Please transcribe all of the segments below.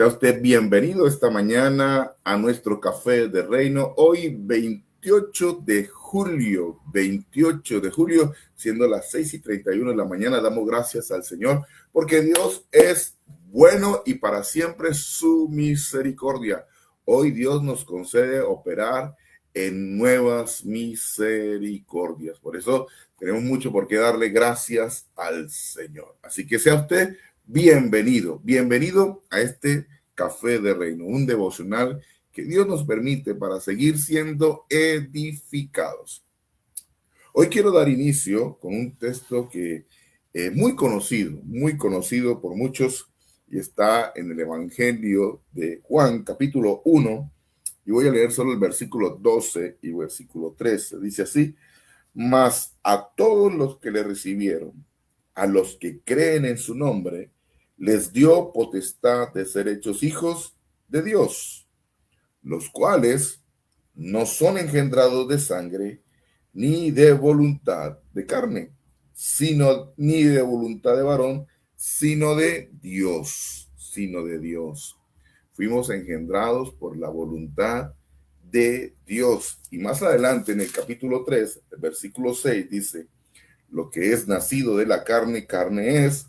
Sea usted bienvenido esta mañana a nuestro Café de Reino. Hoy 28 de julio, siendo las 6:31 de la mañana, damos gracias al Señor porque Dios es bueno y para siempre su misericordia. Hoy Dios nos concede operar en nuevas misericordias. Por eso tenemos mucho por qué darle gracias al Señor. Así que sea usted bienvenido a este Café de Reino, un devocional que Dios nos permite para seguir siendo edificados. Hoy quiero dar inicio con un texto que es muy conocido por muchos, y está en el Evangelio de Juan, capítulo 1, y voy a leer solo el versículo 12 y versículo 13. Dice así: mas a todos los que le recibieron, a los que creen en su nombre, les dio potestad de ser hechos hijos de Dios, los cuales no son engendrados de sangre, ni de voluntad de carne, ni de voluntad de varón, sino de Dios, Fuimos engendrados por la voluntad de Dios. Y más adelante en el capítulo 3, el versículo 6 dice: lo que es nacido de la carne, carne es,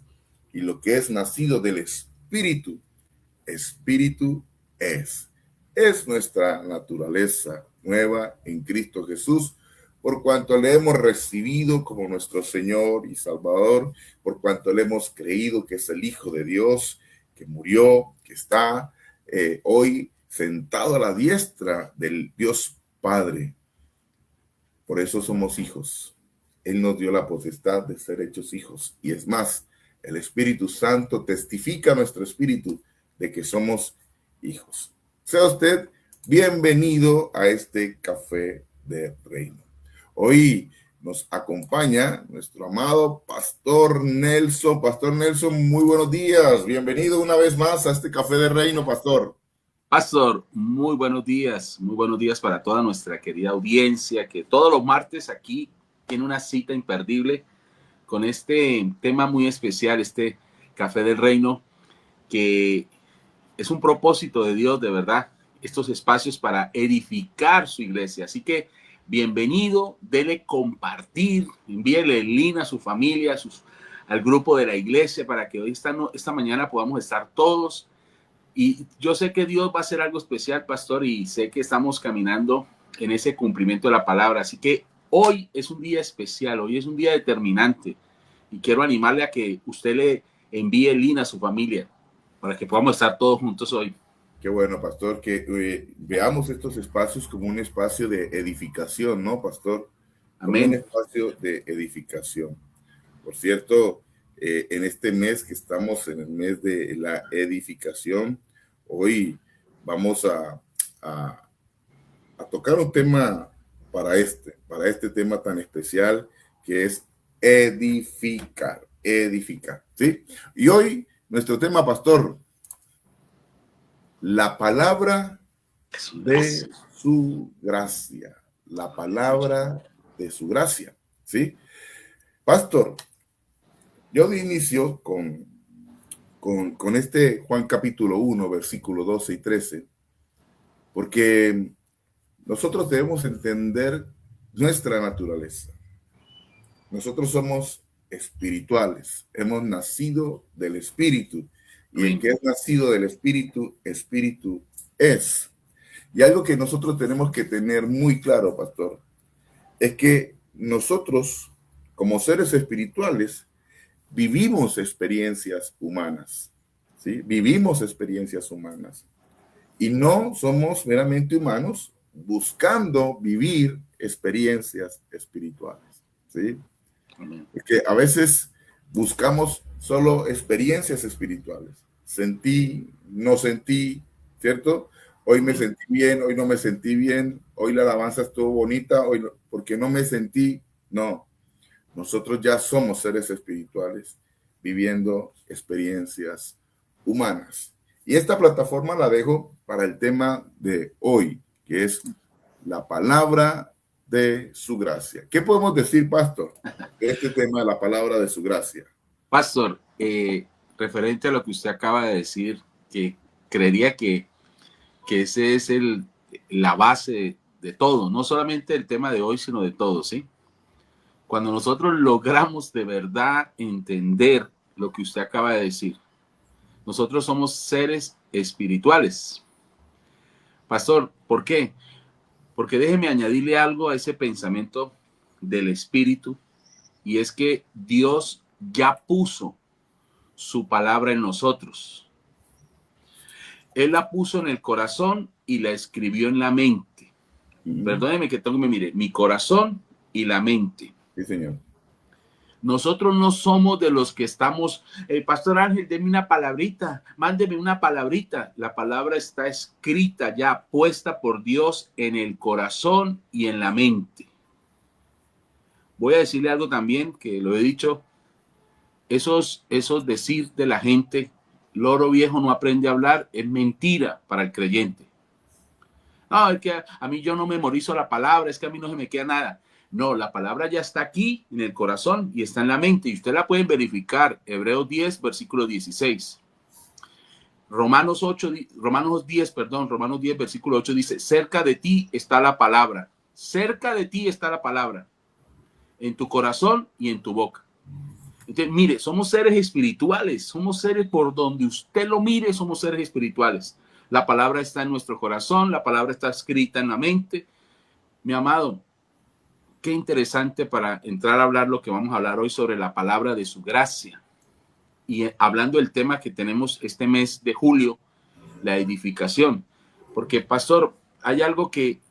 y lo que es nacido del espíritu, espíritu es. Es nuestra naturaleza nueva en Cristo Jesús, por cuanto le hemos recibido como nuestro Señor y Salvador, por cuanto le hemos creído que es el Hijo de Dios, que murió, que está hoy sentado a la diestra del Dios Padre. Por eso somos hijos. Él nos dio la potestad de ser hechos hijos. Y es más, el Espíritu Santo testifica a nuestro espíritu de que somos hijos. Sea usted bienvenido a este Café de Reino. Hoy nos acompaña nuestro amado Pastor Nelson. Pastor Nelson, muy buenos días. Bienvenido una vez más a este Café de Reino, Pastor. Pastor, muy buenos días para toda nuestra querida audiencia, que todos los martes aquí tiene una cita imperdible con este tema muy especial, este Café del Reino, que es un propósito de Dios, de verdad, estos espacios para edificar su iglesia. Así que bienvenido, dele compartir, envíele el link a su familia, al grupo de la iglesia, para que hoy esta mañana podamos estar todos. Y yo sé que Dios va a hacer algo especial, pastor, y sé que estamos caminando en ese cumplimiento de la palabra. Así que hoy es un día especial, hoy es un día determinante. Y quiero animarle a que usted le envíe el link a su familia para que podamos estar todos juntos hoy. Qué bueno, Pastor, que veamos estos espacios como un espacio de edificación, ¿no, Pastor? Como Amén. un espacio de edificación. Por cierto, en este mes que estamos en el mes de la edificación, hoy vamos a tocar un tema para este tema tan especial, que es edificar, ¿sí? Y hoy nuestro tema, Pastor, la palabra de su gracia, la palabra de su gracia, ¿sí? Pastor, yo de inicio con este Juan capítulo 1, versículo 12 y 13, porque nosotros debemos entender nuestra naturaleza. Nosotros somos espirituales, hemos nacido del Espíritu, y el que es nacido del Espíritu, Espíritu es. Y algo que nosotros tenemos que tener muy claro, Pastor, es que nosotros, como seres espirituales, vivimos experiencias humanas, ¿sí? Vivimos experiencias humanas. Y no somos meramente humanos buscando vivir experiencias espirituales, ¿sí? Porque a veces buscamos solo experiencias espirituales. Sentí, no sentí, ¿cierto? Hoy me sentí bien, hoy no me sentí bien, hoy la alabanza estuvo bonita, hoy no, porque no me sentí. No, nosotros ya somos seres espirituales viviendo experiencias humanas. Y esta plataforma la dejo para el tema de hoy, que es la palabra de su gracia. ¿Qué podemos decir, Pastor, de este tema de la palabra de su gracia? Pastor, referente a lo que usted acaba de decir, que creería que ese es la base de todo, no solamente el tema de hoy, sino de todo, ¿sí? Cuando nosotros logramos de verdad entender lo que usted acaba de decir, nosotros somos seres espirituales. Pastor, ¿por qué? Porque déjeme añadirle algo a ese pensamiento del espíritu, y es que Dios ya puso su palabra en nosotros. Él la puso en el corazón y la escribió en la mente. Perdóneme que tengo que mire, mi corazón y la mente. Sí, señor. Nosotros no somos de los que estamos, Pastor Ángel, deme una palabrita, mándeme una palabrita. La palabra está escrita ya, puesta por Dios en el corazón y en la mente. Voy a decirle algo también, que lo he dicho, esos decir de la gente, loro viejo no aprende a hablar, es mentira para el creyente. No, es que a mí yo no memorizo la palabra, es que a mí no se me queda nada. No, la palabra ya está aquí en el corazón y está en la mente, y usted la pueden verificar. Hebreos 10, versículo 16. Romanos 10, versículo 8 dice, cerca de ti está la palabra. Cerca de ti está la palabra, en tu corazón y en tu boca. Entonces, mire, somos seres espirituales, somos seres por donde usted lo mire, somos seres espirituales. La palabra está en nuestro corazón, la palabra está escrita en la mente. Mi amado, qué interesante para entrar a hablar lo que vamos a hablar hoy sobre la palabra de su gracia. Y hablando del tema que tenemos este mes de julio, la edificación. Porque, pastor, hay algo que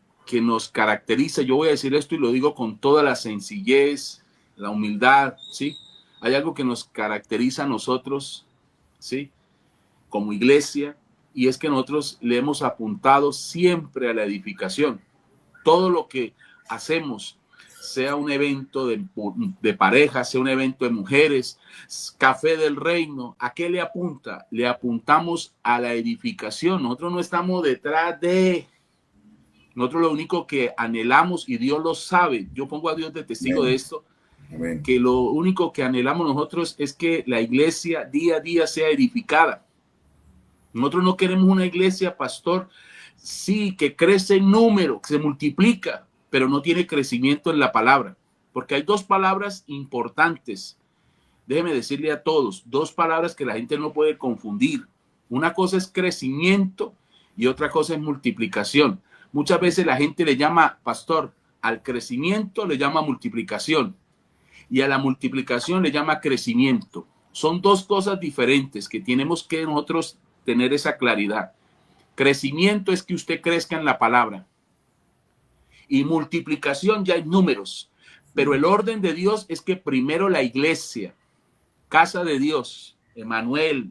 nos caracteriza. Yo voy a decir esto y lo digo con toda la sencillez, la humildad, ¿sí? Hay algo que nos caracteriza a nosotros, ¿sí? Como iglesia, y es que nosotros le hemos apuntado siempre a la edificación. Todo lo que hacemos, sea un evento de pareja, sea un evento de mujeres, café del reino, ¿a qué le apunta? Le apuntamos a la edificación. Nosotros no estamos detrás de... Nosotros lo único que anhelamos, y Dios lo sabe, yo pongo a Dios de testigo de esto, Amén. que lo único que anhelamos nosotros es que la iglesia día a día sea edificada. Nosotros no queremos una iglesia, pastor, sí, que crece en número, que se multiplica, pero no tiene crecimiento en la palabra. Porque hay dos palabras importantes. Déjeme decirle a todos, dos palabras que la gente no puede confundir. Una cosa es crecimiento y otra cosa es multiplicación. Muchas veces la gente le llama, pastor, al crecimiento le llama multiplicación y a la multiplicación le llama crecimiento. Son dos cosas diferentes que tenemos que nosotros tener esa claridad. Crecimiento es que usted crezca en la palabra y multiplicación ya hay números, pero el orden de Dios es que primero la iglesia, casa de Dios, Emanuel,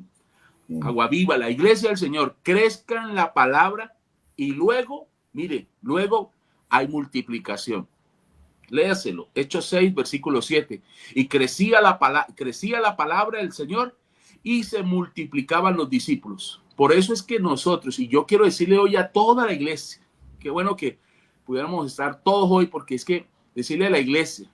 Agua Viva, la iglesia del Señor, crezca en la palabra y luego, mire, luego hay multiplicación. Léaselo, Hechos 6, versículo 7. Y crecía la palabra del Señor y se multiplicaban los discípulos. Por eso es que nosotros, y yo quiero decirle hoy a toda la iglesia, qué bueno que pudiéramos estar todos hoy, porque es que decirle a la iglesia,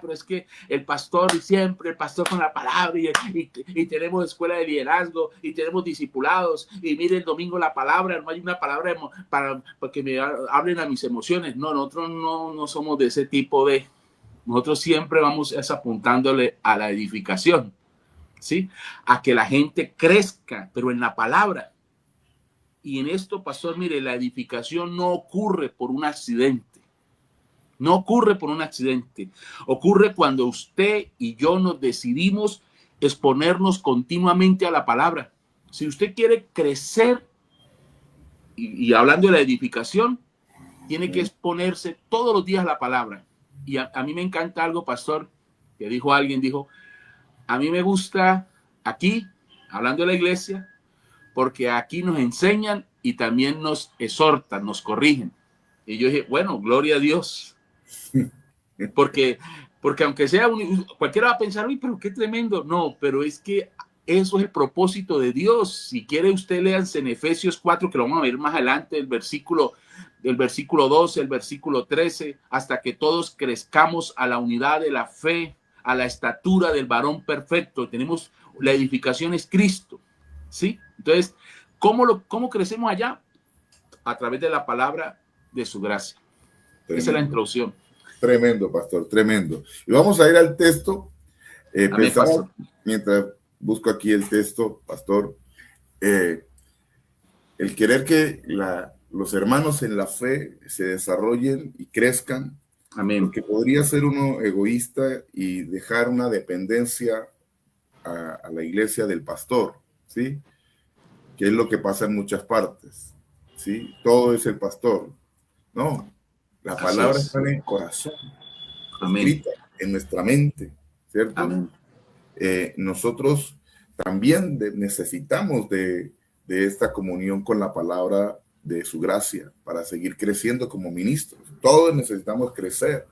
pero es que el pastor siempre, el pastor con la palabra y tenemos escuela de liderazgo y tenemos discipulados y mire el domingo la palabra, no hay una palabra para que me hablen a mis emociones. No, nosotros no somos de ese tipo de... Nosotros siempre vamos apuntándole a la edificación, ¿sí? A que la gente crezca, pero en la palabra. Y en esto, pastor, mire, la edificación no ocurre por un accidente. No ocurre por un accidente. Ocurre cuando usted y yo nos decidimos exponernos continuamente a la palabra. Si usted quiere crecer, y hablando de la edificación, tiene que exponerse todos los días a la palabra. Y a mí me encanta algo, pastor, que dijo alguien, dijo, a mí me gusta aquí, hablando de la iglesia, porque aquí nos enseñan y también nos exhortan, nos corrigen. Y yo dije, bueno, gloria a Dios. Porque aunque sea cualquiera va a pensar, uy, pero qué tremendo. No, pero es que eso es el propósito de Dios. Si quiere usted léanse en Efesios 4, que lo vamos a ver más adelante, el versículo 12, el versículo 13, hasta que todos crezcamos a la unidad de la fe, a la estatura del varón perfecto. Tenemos la edificación es Cristo, ¿sí? Entonces, ¿Cómo crecemos allá? A través de la palabra de su gracia. Tremendo. Esa es la introducción. Tremendo, pastor, tremendo. Y vamos a ir al texto. Amén, Pensaba, pastor. mientras busco aquí el texto, pastor, el querer que los hermanos en la fe se desarrollen y crezcan, Amén. porque podría ser uno egoísta y dejar una dependencia a la iglesia del pastor, ¿sí? Que es lo que pasa en muchas partes, ¿sí? Todo es el pastor. No, la palabra está en el corazón, Amén. escrita en nuestra mente, ¿cierto? Amén. Nosotros también necesitamos de esta comunión con la palabra de su gracia para seguir creciendo como ministros. Todos necesitamos crecer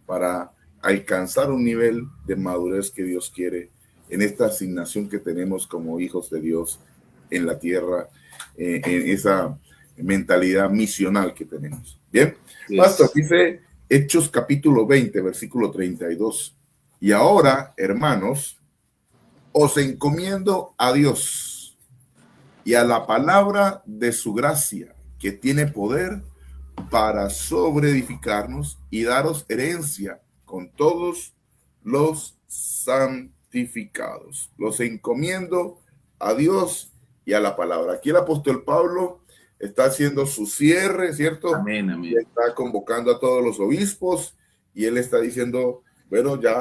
para alcanzar un nivel de madurez que Dios quiere en esta asignación que tenemos como hijos de Dios en la tierra, en esa mentalidad misional que tenemos. Bien, pastor, dice Hechos capítulo 20, versículo 32. Y ahora, hermanos, os encomiendo a Dios y a la palabra de su gracia, que tiene poder para sobreedificarnos y daros herencia con todos los santificados. Los encomiendo a Dios y a la palabra. Aquí el apóstol Pablo está haciendo su cierre, ¿cierto? Amén, amén. Está convocando a todos los obispos y él está diciendo, bueno, ya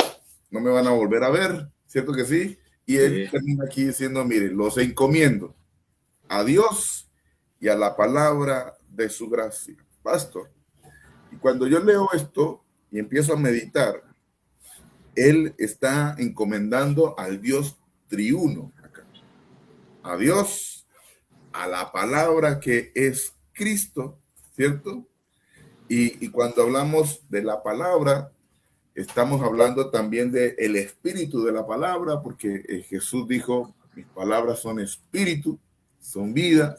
no me van a volver a ver, ¿cierto que sí? Y él termina aquí diciendo, miren, los encomiendo a Dios y a la palabra de su gracia. Pastor, y cuando yo leo esto y empiezo a meditar, él está encomendando al Dios triuno acá. A Dios, a la palabra que es Cristo, ¿cierto? Y cuando hablamos de la palabra, estamos hablando también del espíritu de la palabra, porque Jesús dijo, mis palabras son espíritu, son vida.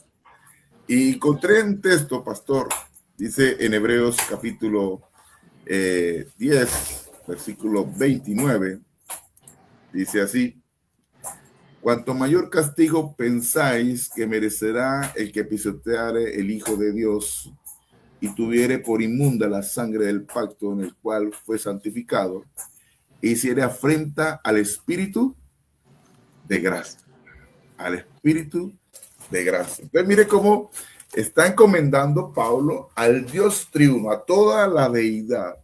Y encontré un texto, pastor, dice en Hebreos capítulo 10, versículo 29, dice así, cuanto mayor castigo pensáis que merecerá el que pisoteare el Hijo de Dios y tuviere por inmunda la sangre del pacto en el cual fue santificado, e hiciere afrenta al Espíritu de gracia, al Espíritu de gracia. Entonces mire cómo está encomendando Pablo al Dios triuno, a toda la deidad,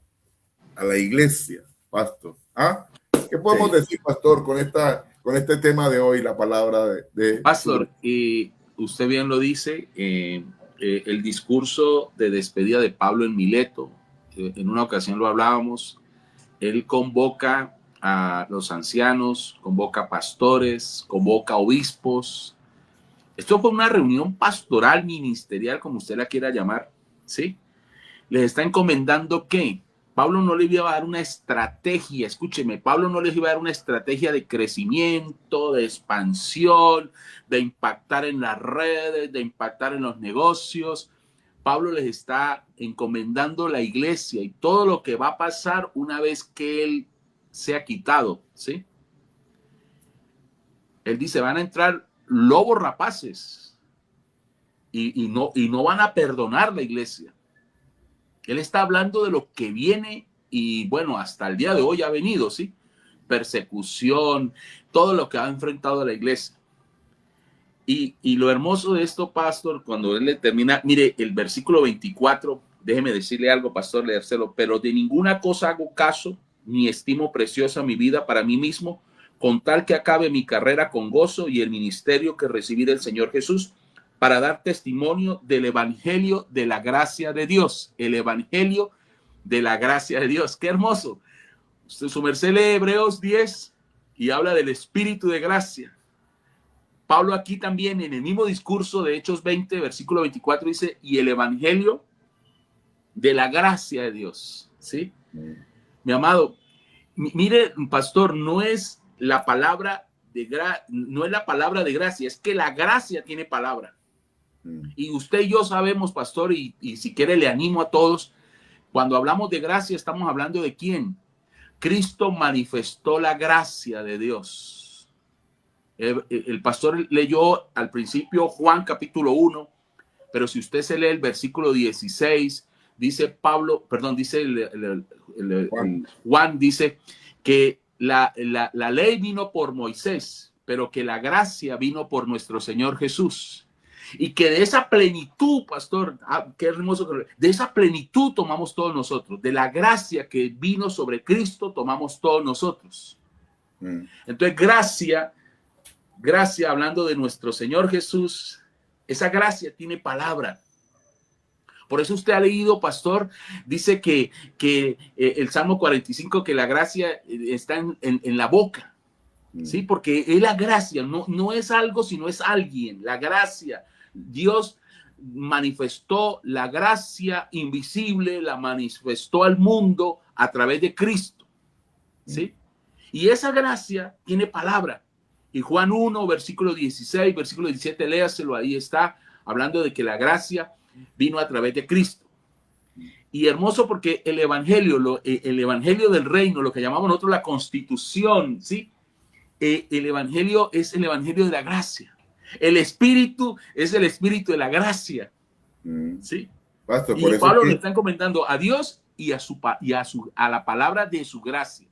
a la iglesia, pastor. ¿Ah? ¿Qué podemos decir, pastor, con este tema de hoy, la palabra de pastor? Y usted bien lo dice, el discurso de despedida de Pablo en Mileto, en una ocasión lo hablábamos, él convoca a los ancianos, convoca pastores, convoca obispos. Esto fue una reunión pastoral, ministerial, como usted la quiera llamar, ¿sí? Les está encomendando que Pablo no les iba a dar una estrategia, escúcheme, Pablo no les iba a dar una estrategia de crecimiento, de expansión, de impactar en las redes, de impactar en los negocios. Pablo les está encomendando la iglesia y todo lo que va a pasar una vez que él sea quitado, ¿sí? Él dice, van a entrar lobos rapaces y no van a perdonar la iglesia. Él está hablando de lo que viene y bueno, hasta el día de hoy ha venido, ¿sí? Persecución, todo lo que ha enfrentado a la iglesia. Y lo hermoso de esto, pastor, cuando él le termina, mire, el versículo 24, déjeme decirle algo, pastor, leérselo, pero de ninguna cosa hago caso, ni estimo preciosa mi vida para mí mismo, con tal que acabe mi carrera con gozo y el ministerio que recibí del Señor Jesús, para dar testimonio del evangelio de la gracia de Dios, el evangelio de la gracia de Dios. ¡Qué hermoso! Usted, su merced, lee Hebreos 10 y habla del espíritu de gracia. Pablo aquí también en el mismo discurso de Hechos 20, versículo 24 dice, y el evangelio de la gracia de Dios, ¿sí? Mi amado, mire, pastor, no es la palabra de gracia, es que la gracia tiene palabra. Y usted y yo sabemos, pastor, y si quiere le animo a todos, cuando hablamos de gracia estamos hablando de quién. Cristo manifestó la gracia de Dios. El pastor leyó al principio Juan capítulo 1, pero si usted se lee el versículo 16, dice Pablo, perdón, dice Juan dice que la ley vino por Moisés, pero que la gracia vino por nuestro Señor Jesús. Y que de esa plenitud, pastor, qué hermoso, de esa plenitud tomamos todos nosotros, de la gracia que vino sobre Cristo tomamos todos nosotros. Entonces, gracia, hablando de nuestro Señor Jesús, esa gracia tiene palabra. Por eso usted ha leído, pastor, dice que el Salmo 45, que la gracia está en la boca. Sí, porque es la gracia, no es algo, sino es alguien. La gracia, Dios manifestó la gracia invisible, la manifestó al mundo a través de Cristo. ¿Sí? Y esa gracia tiene palabra. Y Juan 1, versículo 16, versículo 17, léaselo, ahí está, hablando de que la gracia vino a través de Cristo. Y hermoso porque el evangelio del reino, lo que llamamos nosotros la constitución, ¿sí? El evangelio es el evangelio de la gracia. El espíritu es el espíritu de la gracia. ¿Sí? Pastor, y Pablo le está comentando a Dios y a la palabra de su gracia.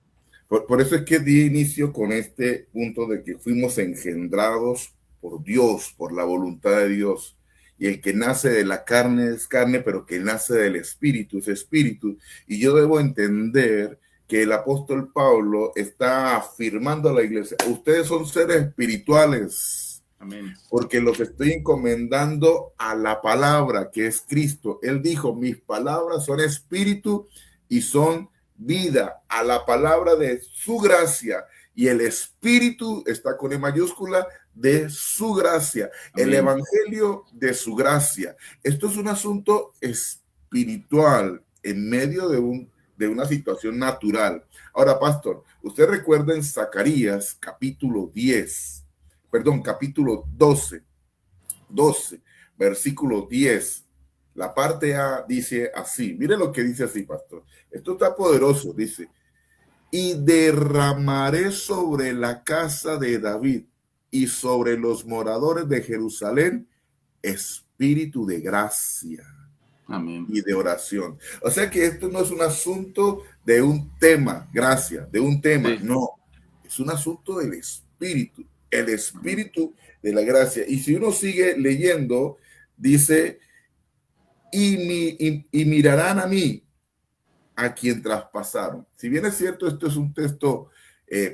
Por eso es que di inicio con este punto de que fuimos engendrados por Dios, por la voluntad de Dios. Y el que nace de la carne es carne, pero que nace del espíritu es espíritu. Y yo debo entender que el apóstol Pablo está afirmando a la iglesia: ustedes son seres espirituales. Amén. Porque los estoy encomendando a la palabra que es Cristo. Él dijo: mis palabras son espíritu y son vida, a la palabra de su gracia. Y el espíritu está con E mayúscula, de su gracia. Amén. El evangelio de su gracia. Esto es un asunto espiritual en medio de una situación natural. Ahora, pastor, usted recuerda en Zacarías capítulo 12, versículo 10. La parte A dice así. Mire lo que dice así, pastor. Esto está poderoso. Dice: y derramaré sobre la casa de David y sobre los moradores de Jerusalén espíritu de gracia. Amén. Y de oración. O sea que esto no es un asunto de un tema, gracia, de un tema. Sí. No, es un asunto del espíritu. El espíritu de la gracia. Y si uno sigue leyendo, dice: y mirarán a mí, a quien traspasaron. Si bien es cierto, esto es un texto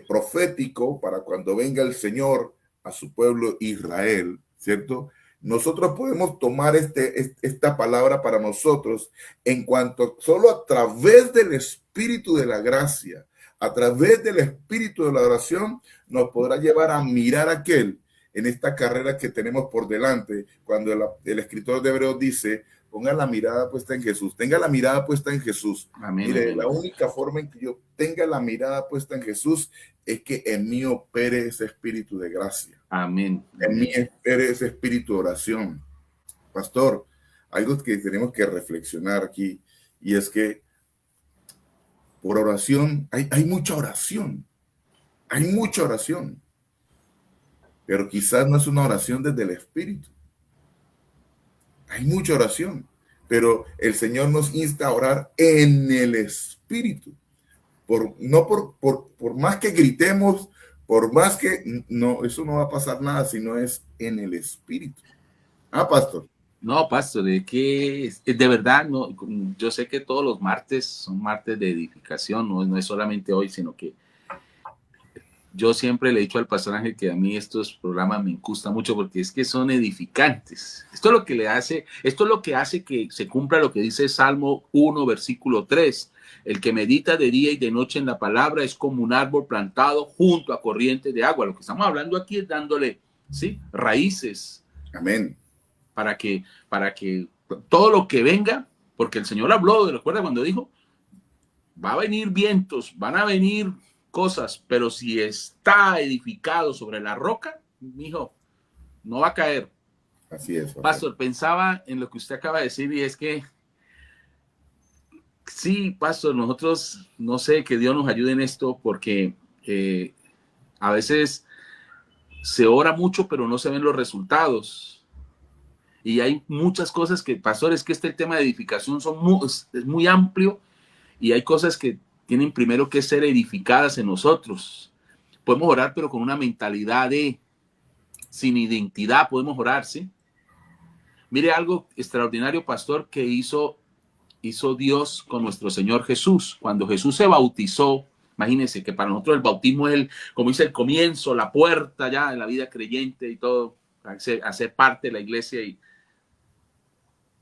profético para cuando venga el Señor a su pueblo Israel, ¿cierto? Nosotros podemos tomar esta palabra para nosotros en cuanto solo a través del espíritu de la gracia, a través del espíritu de la oración, nos podrá llevar a mirar a aquel en esta carrera que tenemos por delante, cuando el escritor de Hebreos dice: ponga la mirada puesta en Jesús, tenga la mirada puesta en Jesús. Amén, mire, amén. La única forma en que yo tenga la mirada puesta en Jesús es que en mí opere ese espíritu de gracia. Amén. En mí opere ese espíritu de oración. Pastor, algo que tenemos que reflexionar aquí, y es que por oración, hay mucha oración. Hay mucha oración. Pero quizás no es una oración desde el espíritu. Hay mucha oración, pero el Señor nos insta a orar en el espíritu. No por más que gritemos, por más que no, eso no va a pasar nada si no es en el espíritu. Pastor. No, pastor, de verdad, no, yo sé que todos los martes son martes de edificación, no es solamente hoy, sino que yo siempre le he dicho al pastor Ángel que a mí estos programas me gustan mucho porque es que son edificantes. Esto es lo que hace que se cumpla lo que dice Salmo 1, versículo 3. El que medita de día y de noche en la palabra es como un árbol plantado junto a corrientes de agua. Lo que estamos hablando aquí es dándole, ¿sí?, raíces. Amén. Para que todo lo que venga, porque el Señor habló, recuerda cuando dijo: va a venir vientos, van a venir cosas, pero si está edificado sobre la roca, mijo, no va a caer. Así es. Pastor, pensaba en lo que usted acaba de decir, y es que sí, pastor, nosotros, no sé, que Dios nos ayude en esto, porque a veces se ora mucho, pero no se ven los resultados. Y hay muchas cosas que, pastor, es que este tema de edificación es muy amplio y hay cosas que tienen primero que ser edificadas en nosotros. Podemos orar, pero con una mentalidad sin identidad podemos orar, ¿sí? Mire algo extraordinario, pastor, que hizo Dios con nuestro Señor Jesús. Cuando Jesús se bautizó, imagínense que para nosotros el bautismo es, como dice, el comienzo, la puerta ya en la vida creyente y todo, a ser parte de la iglesia. Y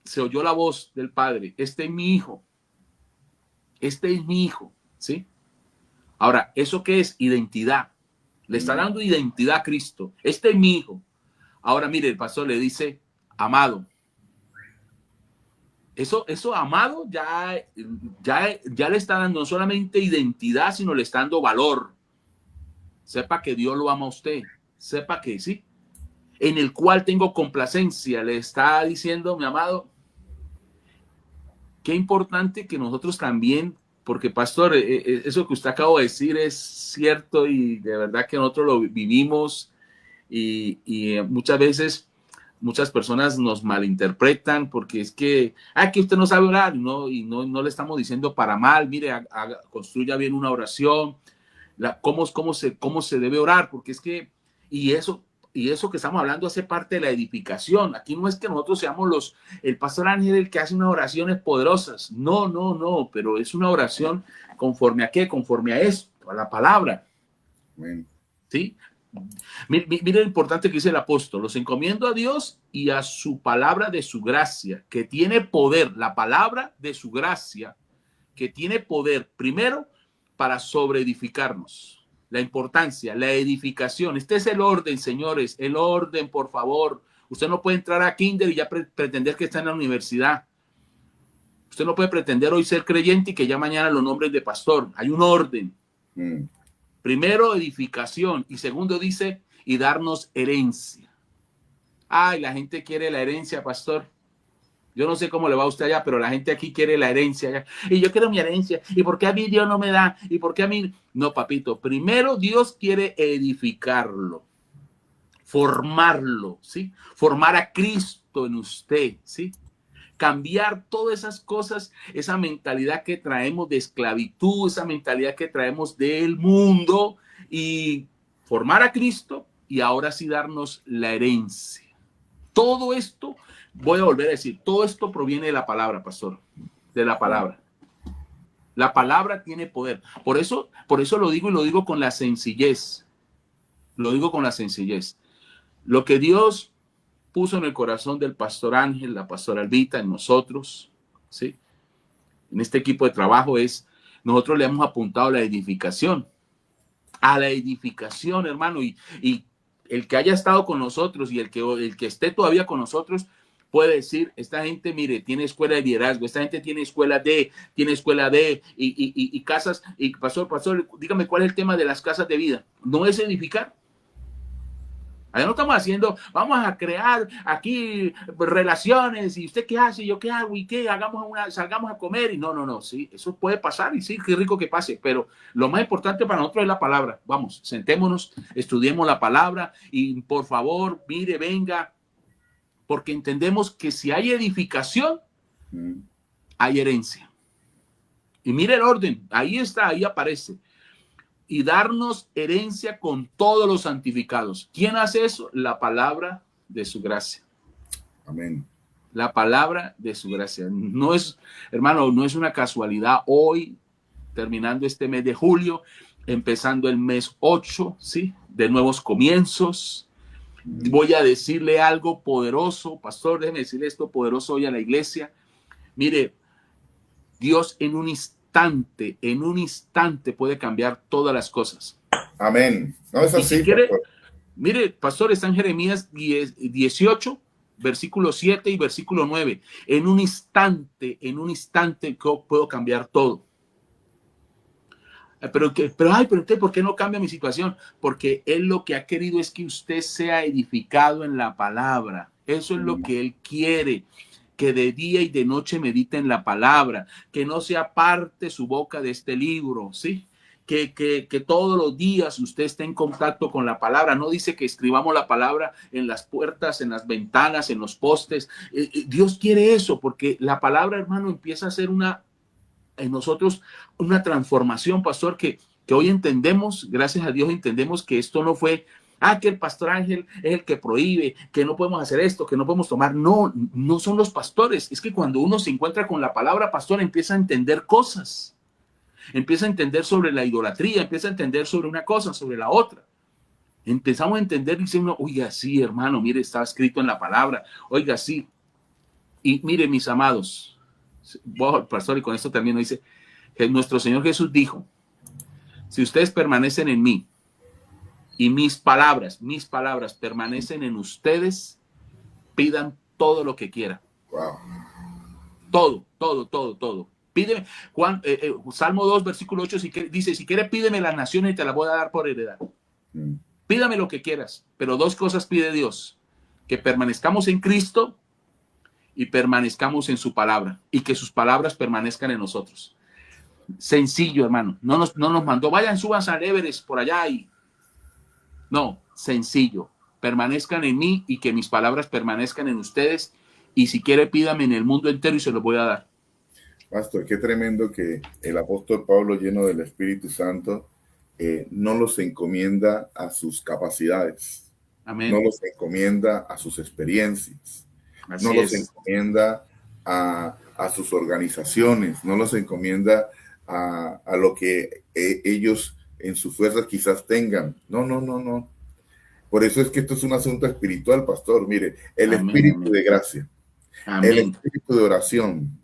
se oyó la voz del Padre: este es mi hijo, este es mi hijo, ¿sí? Ahora, ¿eso qué es? Identidad. Le está dando identidad a Cristo. Este es mi hijo. Ahora, mire, el pastor le dice: amado. Eso amado ya le está dando no solamente identidad, sino le está dando valor. Sepa que Dios lo ama a usted. Sepa que sí. En el cual tengo complacencia. Le está diciendo, mi amado, qué importante que nosotros también, porque pastor, eso que usted acaba de decir es cierto y de verdad que nosotros lo vivimos y muchas veces muchas personas nos malinterpretan porque es que usted no sabe orar, ¿no? Y no le estamos diciendo para mal. Mire, construya bien una oración, cómo se debe orar, porque es que, y eso que estamos hablando hace parte de la edificación. Aquí no es que nosotros seamos el pastor Ángel el que hace unas oraciones poderosas, no, pero es una oración conforme a qué, conforme a esto, a la palabra. Amén. ¿Sí? Mire lo importante que dice el apóstol: los encomiendo a Dios y a su palabra de su gracia, que tiene poder, la palabra de su gracia, que tiene poder, primero, para sobreedificarnos. La importancia, la edificación. Este es el orden, señores, el orden, por favor. Usted no puede entrar a kinder y ya pretender que está en la universidad. Usted no puede pretender hoy ser creyente y que ya mañana lo nombren de pastor. Hay un orden. Primero, edificación. Y segundo, dice, y darnos herencia. Ay, la gente quiere la herencia, pastor. Yo no sé cómo le va a usted allá, pero la gente aquí quiere la herencia allá. Y yo quiero mi herencia. ¿Y por qué a mí Dios no me da? ¿Y por qué a mí? No, papito. Primero Dios quiere edificarlo, formarlo, ¿sí? Formar a Cristo en usted, ¿sí? Cambiar todas esas cosas, esa mentalidad que traemos de esclavitud, esa mentalidad que traemos del mundo, y formar a Cristo y ahora sí darnos la herencia. Todo esto, voy a volver a decir, todo esto proviene de la palabra, pastor, de la palabra. La palabra tiene poder. Por eso lo digo, y lo digo con la sencillez. Lo digo con la sencillez. Lo que Dios puso en el corazón del pastor Ángel, la pastora Albita, en nosotros, ¿sí? En este equipo de trabajo nosotros le hemos apuntado a la edificación, hermano, y el que haya estado con nosotros y el que esté todavía con nosotros puede decir: esta gente, mire, tiene escuela de liderazgo, esta gente tiene escuela de y casas, y pastor, dígame cuál es el tema de las casas de vida. ¿No es edificar? Allá no estamos haciendo, vamos a crear aquí relaciones, y usted qué hace, yo qué hago, y qué, salgamos a comer, y no, sí, eso puede pasar, y sí, qué rico que pase, pero lo más importante para nosotros es la palabra. Vamos, sentémonos, estudiemos la palabra, y por favor, mire, venga, porque entendemos que si hay edificación, hay herencia. Y mire el orden, ahí está, ahí aparece. Y darnos herencia con todos los santificados. ¿Quién hace eso? La palabra de su gracia. Amén. La palabra de su gracia. No es, hermano, no es una casualidad. Hoy, terminando este mes de julio, empezando el mes 8, ¿sí? De nuevos comienzos. Voy a decirle algo poderoso, pastor, déjeme decirle esto poderoso hoy a la iglesia. Mire, Dios en un instante puede cambiar todas las cosas. Amén. No es así. Si quiere, mire, pastor, está en Jeremías 18, versículo 7 y versículo 9. En un instante puedo cambiar todo. Pero usted, ¿por qué no cambia mi situación? Porque Él lo que ha querido es que usted sea edificado en la palabra. Eso es lo que Él quiere. Que de día y de noche medite en la palabra, que no se aparte su boca de este libro, ¿sí? que todos los días usted esté en contacto con la palabra. No dice que escribamos la palabra en las puertas, en las ventanas, en los postes. Dios quiere eso, porque la palabra, hermano, empieza a ser en nosotros una transformación, pastor, que hoy entendemos, gracias a Dios entendemos que esto no fue, que el pastor Ángel es el que prohíbe, que no podemos hacer esto, que no podemos tomar. No, no son los pastores. Es que cuando uno se encuentra con la palabra, pastor, empieza a entender cosas. Empieza a entender sobre la idolatría, empieza a entender sobre una cosa, sobre la otra. Empezamos a entender y dice uno, oiga, sí, hermano, mire, está escrito en la palabra, oiga, sí. Y mire, mis amados, pastor, y con esto también dice, que nuestro Señor Jesús dijo, si ustedes permanecen en mí y mis palabras permanecen en ustedes, pidan todo lo que quieran. Wow. Todo. Pídeme, Salmo 2, versículo 8, dice, si quieres pídeme las naciones y te las voy a dar por heredad. Pídame lo que quieras, pero dos cosas pide Dios, que permanezcamos en Cristo y permanezcamos en su palabra, y que sus palabras permanezcan en nosotros. Sencillo, hermano, no nos mandó, vayan, suban al Everest por allá no, sencillo, permanezcan en mí y que mis palabras permanezcan en ustedes, y si quiere pídame en el mundo entero y se los voy a dar. Pastor, qué tremendo que el apóstol Pablo, lleno del Espíritu Santo, no los encomienda a sus capacidades. Amén. No los encomienda a sus experiencias. Así no los encomienda a sus organizaciones. No los encomienda a lo que ellos en sus fuerzas quizás tengan. No. Por eso es que esto es un asunto espiritual, pastor. Mire, el Amén. Espíritu de gracia, Amén. El espíritu de oración.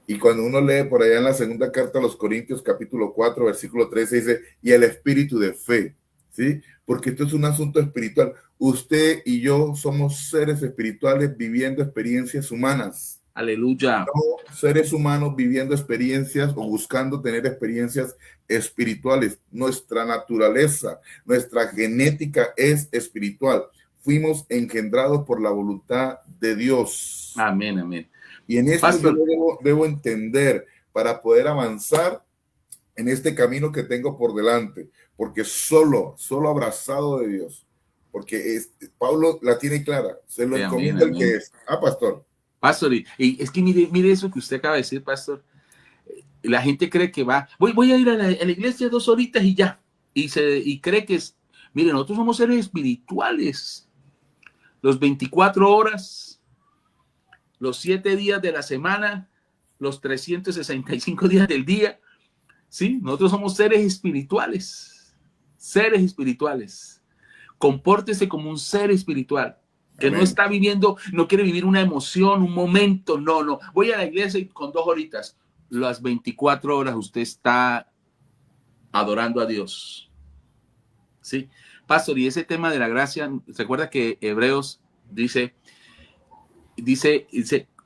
Y cuando uno lee por allá en la segunda carta a los Corintios, capítulo 4, versículo 13, dice, y el espíritu de fe, ¿sí? Porque esto es un asunto espiritual. Usted y yo somos seres espirituales viviendo experiencias humanas. Aleluya. No seres humanos viviendo experiencias o buscando tener experiencias espirituales. Nuestra naturaleza, nuestra genética es espiritual. Fuimos engendrados por la voluntad de Dios. Amén, amén. Y en esto yo debo entender para poder avanzar en este camino que tengo por delante, porque solo abrazado de Dios, porque Pablo la tiene clara, se lo encomienda el que es. Pastor. Pastor, y es que mire eso que usted acaba de decir, pastor. La gente cree que voy a ir a la iglesia 2 horitas y ya, y cree que es, mire, nosotros somos seres espirituales, los 24 horas, los 7 días de la semana, los 365 días del día, ¿sí? Nosotros somos seres espirituales. Compórtese como un ser espiritual, que Amén. No está viviendo, no quiere vivir una emoción, un momento, no. Voy a la iglesia y con 2 horitas, las 24 horas usted está adorando a Dios, ¿sí? Pastor, y ese tema de la gracia, recuerda que Hebreos dice,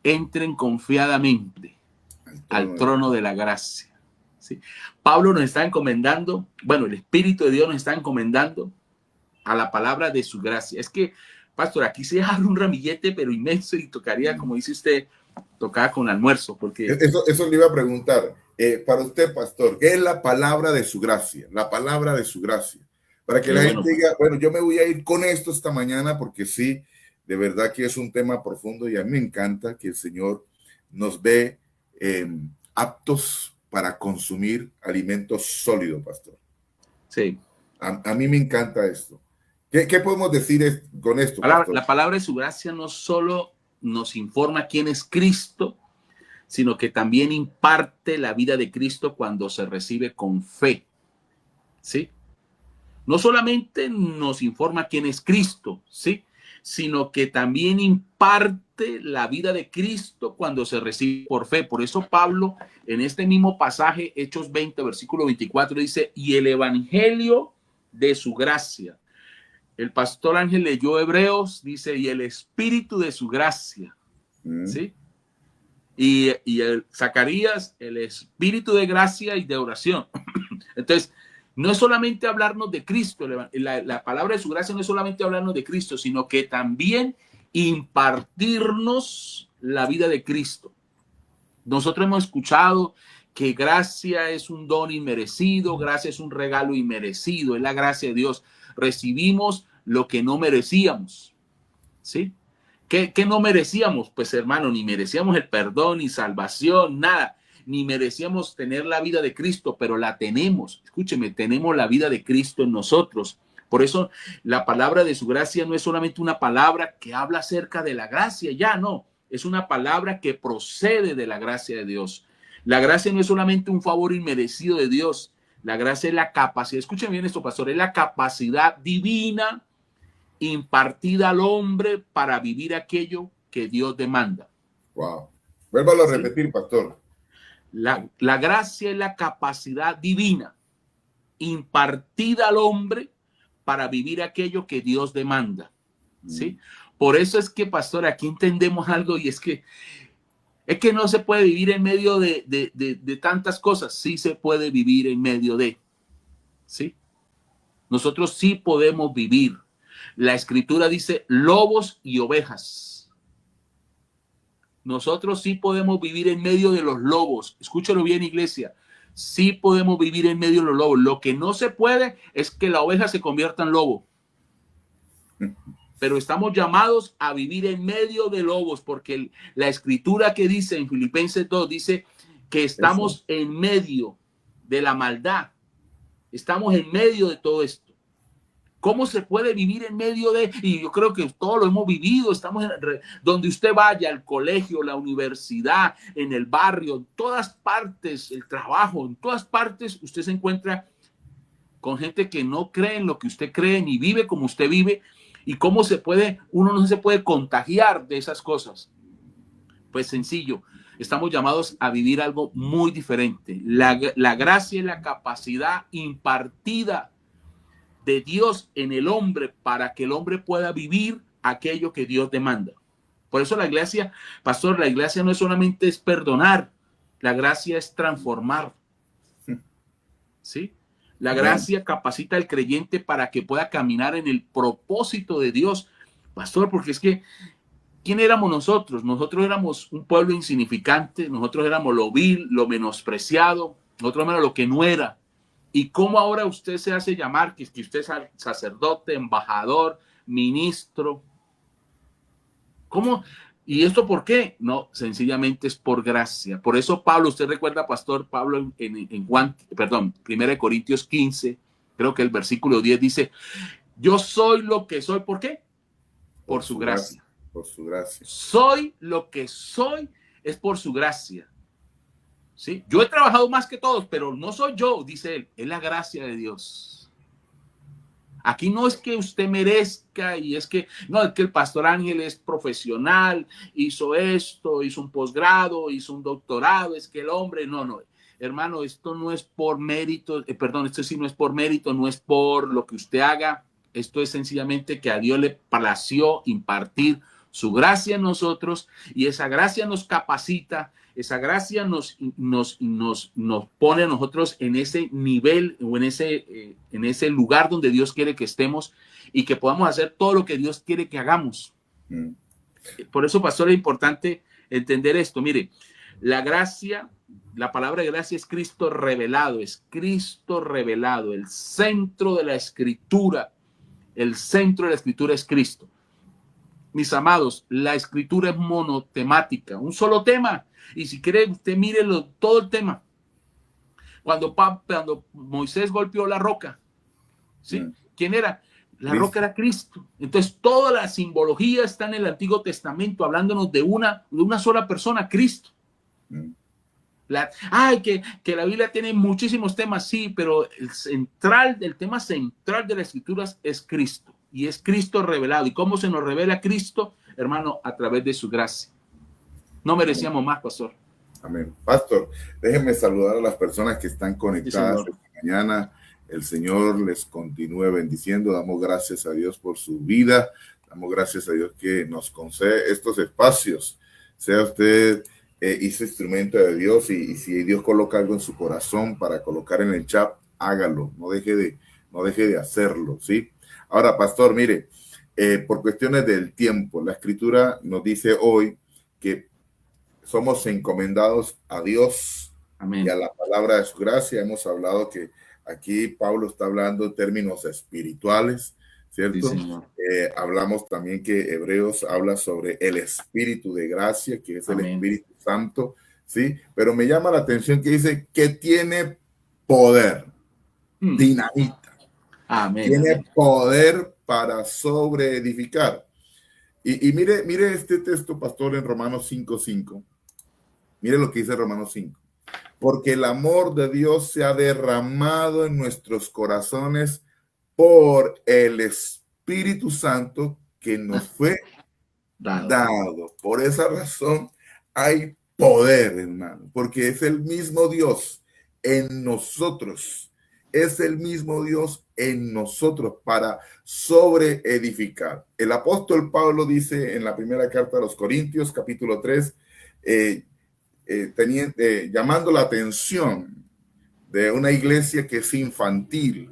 entren confiadamente al trono de la gracia. ¿Sí? Pablo nos está encomendando, el Espíritu de Dios nos está encomendando a la palabra de su gracia. Es que, pastor, aquí se abre un ramillete, pero inmenso, y tocaría, como dice usted, tocar con almuerzo. Porque eso le iba a preguntar. Para usted, pastor, ¿qué es la palabra de su gracia? La palabra de su gracia. Para que la gente diga, yo me voy a ir con esto esta mañana, porque sí, de verdad que es un tema profundo y a mí me encanta que el Señor nos ve aptos para consumir alimentos sólidos, pastor. Sí. A mí me encanta esto. ¿Qué podemos decir con esto, pastor? La palabra de su gracia no solo nos informa quién es Cristo, sino que también imparte la vida de Cristo cuando se recibe con fe. ¿Sí? No solamente nos informa quién es Cristo, ¿sí?, sino que también imparte la vida de Cristo cuando se recibe por fe. Por eso Pablo, en este mismo pasaje, Hechos 20, versículo 24, dice, y el evangelio de su gracia. El pastor Ángel leyó Hebreos, dice, y el espíritu de su gracia. ¿Sí? Y el Zacarías, el espíritu de gracia y de oración. Entonces, no es solamente hablarnos de Cristo, la palabra de su gracia no es solamente hablarnos de Cristo, sino que también impartirnos la vida de Cristo. Nosotros hemos escuchado que gracia es un don inmerecido, gracia es un regalo inmerecido, es la gracia de Dios. Recibimos lo que no merecíamos, ¿sí? ¿Qué no merecíamos? Pues hermano, ni merecíamos el perdón, ni salvación, nada. Ni merecíamos tener la vida de Cristo, pero la tenemos. Escúcheme, tenemos la vida de Cristo en nosotros. Por eso la palabra de su gracia no es solamente una palabra que habla acerca de la gracia, ya no. Es una palabra que procede de la gracia de Dios. La gracia no es solamente un favor inmerecido de Dios. La gracia es la capacidad, escuchen bien esto, pastor, es la capacidad divina impartida al hombre para vivir aquello que Dios demanda. Wow. Vuélvalo a ¿Sí? repetir, pastor. La gracia es la capacidad divina impartida al hombre para vivir aquello que Dios demanda. ¿Sí? Por eso es que, pastor, aquí entendemos algo y es que no se puede vivir en medio de tantas cosas. Sí se puede vivir en medio de. ¿Sí? Nosotros sí podemos vivir. La escritura dice lobos y ovejas. Nosotros sí podemos vivir en medio de los lobos. Escúchalo bien, iglesia. Sí podemos vivir en medio de los lobos. Lo que no se puede es que la oveja se convierta en lobo. Pero estamos llamados a vivir en medio de lobos, porque la escritura que dice en Filipenses 2 dice que estamos en medio de la maldad. Estamos en medio de todo esto. ¿Cómo se puede vivir en medio de? Y yo creo que todos lo hemos vivido. Estamos donde usted vaya, al colegio, la universidad, en el barrio, en todas partes, el trabajo, en todas partes usted se encuentra con gente que no cree en lo que usted cree ni vive como usted vive. ¿Y cómo se puede? Uno no se puede contagiar de esas cosas. Pues sencillo. Estamos llamados a vivir algo muy diferente. La gracia y la capacidad impartida de Dios en el hombre para que el hombre pueda vivir aquello que Dios demanda. Por eso la iglesia, pastor, la iglesia no es solamente es perdonar, la gracia es transformar. ¿Sí? La gracia capacita al creyente para que pueda caminar en el propósito de Dios. Pastor, porque es que, ¿quién éramos nosotros? Nosotros éramos un pueblo insignificante, nosotros éramos lo vil, lo menospreciado, nosotros éramos lo que no era. ¿Y cómo ahora usted se hace llamar? Que usted es sacerdote, embajador, ministro. ¿Cómo? ¿Y esto por qué? No, sencillamente es por gracia. Por eso Pablo, usted recuerda, pastor Pablo, en Juan, perdón, 1 Corintios 15, creo que el versículo 10 dice, yo soy lo que soy. ¿Por qué? Por su gracia. Por su gracia. Soy lo que soy es por su gracia. ¿Sí? Yo he trabajado más que todos, pero no soy yo, dice él, es la gracia de Dios. Aquí no es que usted merezca y es que el pastor Ángel es profesional, hizo esto, hizo un posgrado, hizo un doctorado, es que el hombre, no, hermano, esto no es por mérito, esto sí no es por mérito, no es por lo que usted haga, esto es sencillamente que a Dios le plació impartir su gracia en nosotros y esa gracia nos capacita. Esa gracia nos pone a nosotros en ese nivel o en ese lugar donde Dios quiere que estemos y que podamos hacer todo lo que Dios quiere que hagamos. Por eso, pastor, es importante entender esto. Mire, la gracia, la palabra de gracia es Cristo revelado, es Cristo revelado. El centro de la escritura es Cristo. Mis amados, la escritura es monotemática, un solo tema. Y si quiere, usted mire todo el tema. Cuando Moisés golpeó la roca, ¿sí? ¿Quién era? La roca era Cristo. Entonces, toda la simbología está en el Antiguo Testamento, hablándonos de una sola persona, Cristo. Que la Biblia tiene muchísimos temas, sí, pero el tema central de las Escrituras es Cristo. Y es Cristo revelado. ¿Y cómo se nos revela Cristo, hermano? A través de su gracia. No merecíamos más, pastor. Amén. Pastor, déjenme saludar a las personas que están conectadas esta mañana. El Señor les continúe bendiciendo. Damos gracias a Dios por su vida. Damos gracias a Dios que nos concede estos espacios. Sea usted ese instrumento de Dios y si Dios coloca algo en su corazón para colocar en el chat, hágalo. No deje de hacerlo, ¿sí? Ahora, pastor, mire, por cuestiones del tiempo, la Escritura nos dice hoy que somos encomendados a Dios y a Amén. la palabra de su gracia. Hemos hablado que aquí Pablo está hablando en términos espirituales, Sí, ¿cierto? Señor. Hablamos también que Hebreos habla sobre el espíritu de gracia, que es el Amén. Espíritu Santo, ¿sí? Pero me llama la atención que dice que tiene poder, Mm. dinamita, Amén, tiene amén. poder para sobreedificar. Y mire este texto, pastor, en Romanos 5:5. Mire lo que dice Romanos 5. Porque el amor de Dios se ha derramado en nuestros corazones por el Espíritu Santo que nos fue Dado. dado. Por esa razón hay poder, hermano, porque es el mismo Dios en nosotros. Es el mismo Dios en nosotros para sobreedificar. El apóstol Pablo dice en la primera carta a los Corintios, capítulo 3, llamando la atención de una iglesia que es infantil,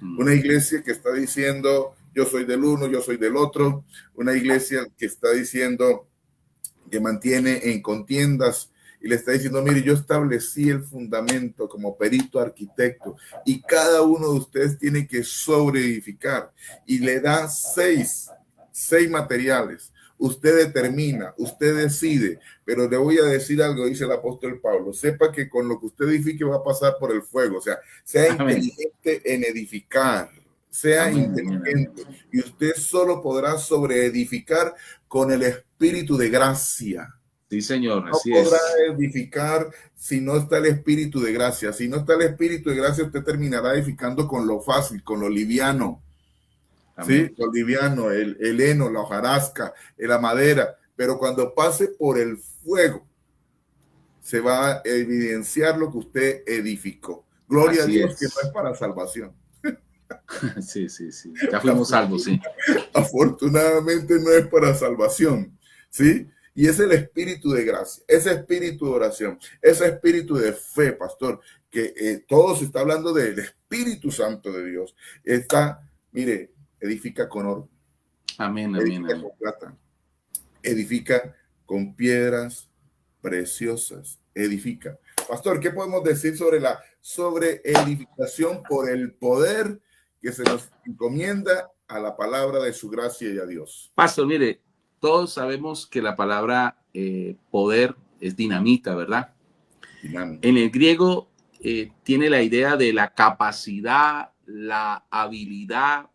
Mm. una iglesia que está diciendo yo soy del uno, yo soy del otro, una iglesia que está diciendo que mantiene en contiendas y le está diciendo, mire, yo establecí el fundamento como perito arquitecto y cada uno de ustedes tiene que sobreedificar y le da seis materiales. Usted determina, usted decide, pero le voy a decir algo, dice el apóstol Pablo, sepa que con lo que usted edifique va a pasar por el fuego, o sea, sea Amén. inteligente en edificar, sea Amén, amén, amén. inteligente y usted solo podrá sobreedificar con el espíritu de gracia. Sí, Señor, No así podrá es. edificar si no está el espíritu de gracia. Si no está el espíritu de gracia, usted terminará edificando con lo fácil, con lo liviano. ¿Sí? Amén. Lo liviano, el heno, la hojarasca, la madera. Pero cuando pase por el fuego, se va a evidenciar lo que usted edificó. Gloria a Así Dios que no es es. para salvación. Sí, sí, sí. Ya fuimos salvos, sí. Afortunadamente no es para salvación, ¿sí? Y es el espíritu de gracia, ese espíritu de oración, ese espíritu de fe, pastor, que todo se está hablando del Espíritu Santo de Dios. Está, mire, edifica con oro, Amén, amén, edifica amén. con plata, edifica con piedras preciosas, edifica. Pastor, ¿qué podemos decir sobre la sobre edificación por el poder que se nos encomienda a la palabra de su gracia y a Dios? Pastor, mire, todos sabemos que la palabra poder es dinamita, ¿verdad? Dinamo. En el griego tiene la idea de la capacidad, la habilidad,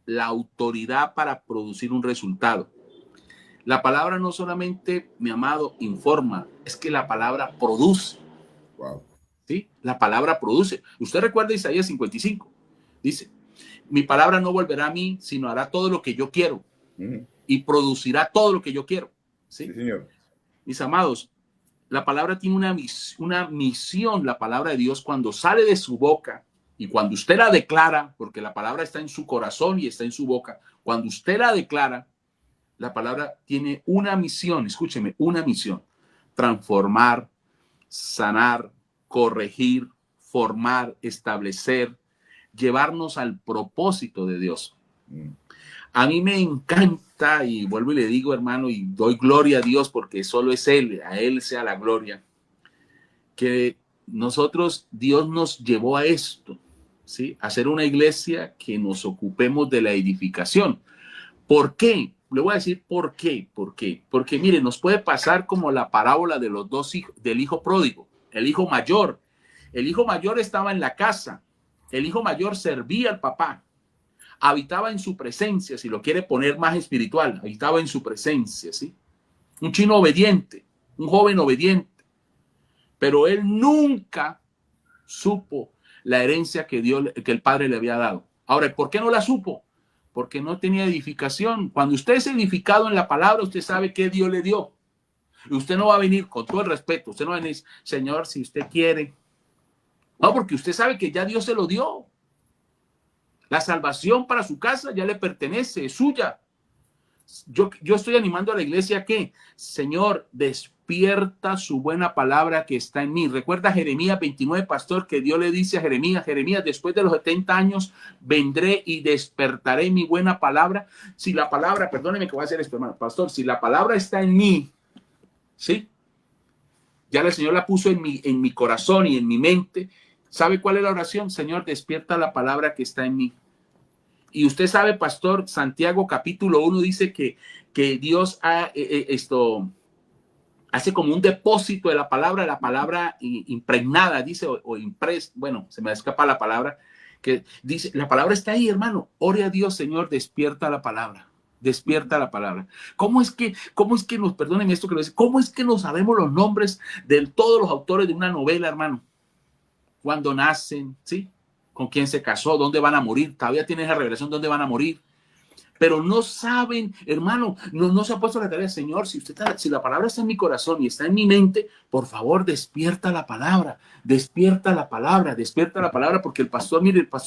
la autoridad para producir un resultado. La palabra no solamente, mi amado, informa, es que la palabra produce. Wow. ¿Sí? La palabra produce. Usted recuerda Isaías 55. Dice, mi palabra no volverá a mí, sino hará todo lo que yo quiero y producirá todo lo que yo quiero. Sí, ¿Sí? señor. Mis amados, la palabra tiene una misión, la palabra de Dios, cuando sale de su boca y cuando usted la declara, porque la palabra está en su corazón y está en su boca, cuando usted la declara, la palabra tiene una misión, escúcheme, una misión: transformar, sanar, corregir, formar, establecer, llevarnos al propósito de Dios. A mí me encanta, y vuelvo y le digo, hermano, y doy gloria a Dios porque solo es Él, a Él sea la gloria, que nosotros, Dios nos llevó a esto, ¿sí? A ser una iglesia que nos ocupemos de la edificación. ¿Por qué? Le voy a decir por qué. ¿Por qué? Porque mire, nos puede pasar como la parábola de los dos hijos, del hijo pródigo, el hijo mayor. El hijo mayor estaba en la casa, el hijo mayor servía al papá, habitaba en su presencia, si lo quiere poner más espiritual, habitaba en su presencia, ¿sí? Un chino obediente, un joven obediente, pero él nunca supo la herencia que el padre le había dado. Ahora, ¿por qué no la supo? Porque no tenía edificación. Cuando usted es edificado en la palabra, usted sabe qué Dios le dio. Y usted no va a venir, con todo el respeto, usted no va a venir, Señor, si usted quiere. No, porque usted sabe que ya Dios se lo dio. La salvación para su casa ya le pertenece, es suya. Yo estoy animando a la iglesia que, Señor, despierta su buena palabra que está en mí. Recuerda Jeremías 29, pastor, que Dios le dice a Jeremías, Jeremías, después de los 70 años vendré y despertaré mi buena palabra. Si la palabra, perdóneme que voy a hacer esto, hermano, pastor, si la palabra está en mí, ¿sí? Ya el Señor la puso en mi corazón y en mi mente. ¿Sabe cuál es la oración? Señor, despierta la palabra que está en mí. Y usted sabe, pastor, Santiago capítulo 1 dice que Dios hace como un depósito de la palabra impregnada, dice, bueno, se me escapa la palabra, que dice, la palabra está ahí, hermano. Ore a Dios, Señor, despierta la palabra. Despierta la palabra. ¿Cómo es que nos, perdónenme esto que lo dice, cómo es que nos sabemos los nombres de todos los autores de una novela, hermano? Cuándo nacen, ¿sí? Con quién se casó, dónde van a morir. Todavía tienen esa revelación, dónde van a morir. Pero no saben, hermano, no se ha puesto la tarea, Señor, si la palabra está en mi corazón y está en mi mente, por favor, despierta la palabra, porque el pastor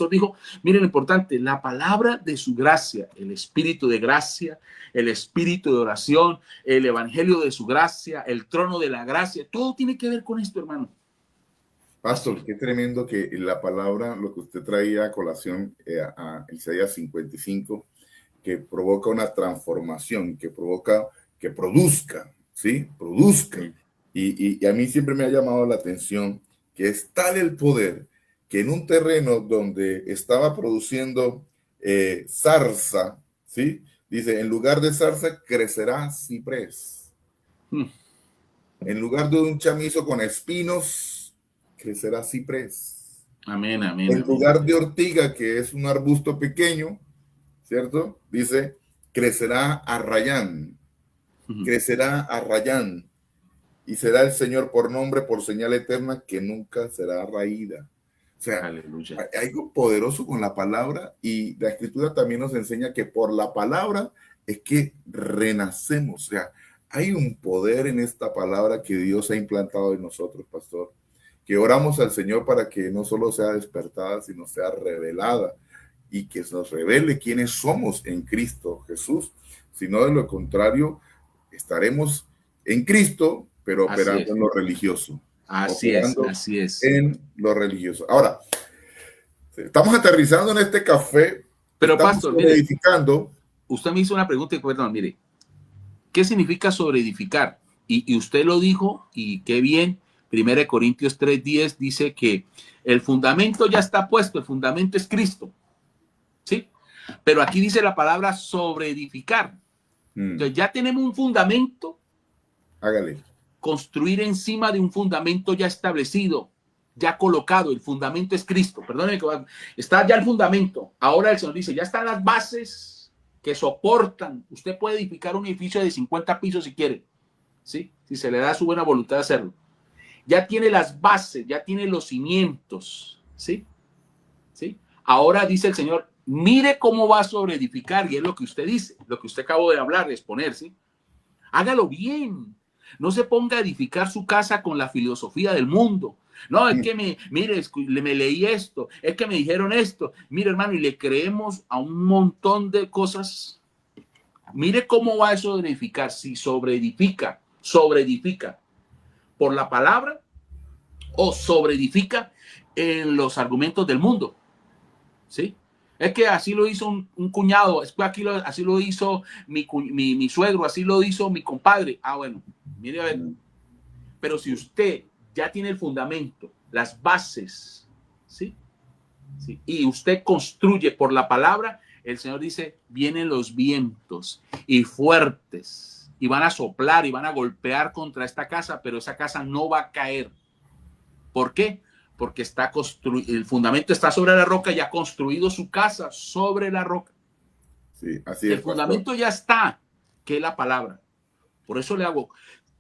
dijo, miren lo importante, la palabra de su gracia, el espíritu de gracia, el espíritu de oración, el evangelio de su gracia, el trono de la gracia, todo tiene que ver con esto, hermano. Pastor, qué tremendo que la palabra, lo que usted traía a colación a Isaías 55, que provoca una transformación, que produzca, ¿sí? Produzca. Sí. Y a mí siempre me ha llamado la atención que es tal el poder que en un terreno donde estaba produciendo zarza, ¿sí? Dice, en lugar de zarza crecerá ciprés. En lugar de un chamizo con espinos, crecerá ciprés. Amén, amén. En lugar de ortiga, que es un arbusto pequeño, ¿cierto? Dice, crecerá arrayán, crecerá arrayán, y será el Señor por nombre, por señal eterna, que nunca será raída. O sea, aleluya, hay algo poderoso con la palabra, y la Escritura también nos enseña que por la palabra es que renacemos. O sea, hay un poder en esta palabra que Dios ha implantado en nosotros, pastor, que oramos al Señor para que no solo sea despertada, sino sea revelada, y que nos revele quiénes somos en Cristo Jesús. Si no, de lo contrario, estaremos en Cristo, pero operando en lo religioso. Así es. En lo religioso. Ahora, estamos aterrizando en este café, pero pastor, mire, edificando. Usted me hizo una pregunta y perdón, mire, ¿qué significa sobreedificar? Y usted lo dijo, y qué bien, 1 Corintios 3:10 dice que el fundamento ya está puesto, el fundamento es Cristo, ¿sí? Pero aquí dice la palabra sobreedificar. Entonces ya tenemos un fundamento. Hágale. Construir encima de un fundamento ya establecido, ya colocado. El fundamento es Cristo. Perdóneme, está ya el fundamento. Ahora el Señor dice, ya están las bases que soportan. Usted puede edificar un edificio de 50 pisos si quiere, ¿sí? Si se le da su buena voluntad de hacerlo. Ya tiene las bases, ya tiene los cimientos, ¿sí? ¿Sí? Ahora dice el Señor, mire cómo va a sobreedificar, y es lo que usted dice, lo que usted acabó de hablar, de exponer, ¿sí? Hágalo bien. No se ponga a edificar su casa con la filosofía del mundo. No, es que me leí esto, es que me dijeron esto. Mire, hermano, y le creemos a un montón de cosas. Mire cómo va eso de edificar. Si sobreedifica por la palabra o sobreedifica en los argumentos del mundo. ¿Sí? Es que así lo hizo un cuñado, es que así lo hizo mi suegro, así lo hizo mi compadre. Ah, bueno, mire a ver. Pero si usted ya tiene el fundamento, las bases, ¿sí? ¿Sí? Y usted construye por la palabra, el Señor dice, vienen los vientos y fuertes, y van a soplar y van a golpear contra esta casa, pero esa casa no va a caer. ¿Por qué? Porque está el fundamento está sobre la roca y ha construido su casa sobre la roca. Sí, así el es, fundamento ya está, que es la palabra. Por eso le hago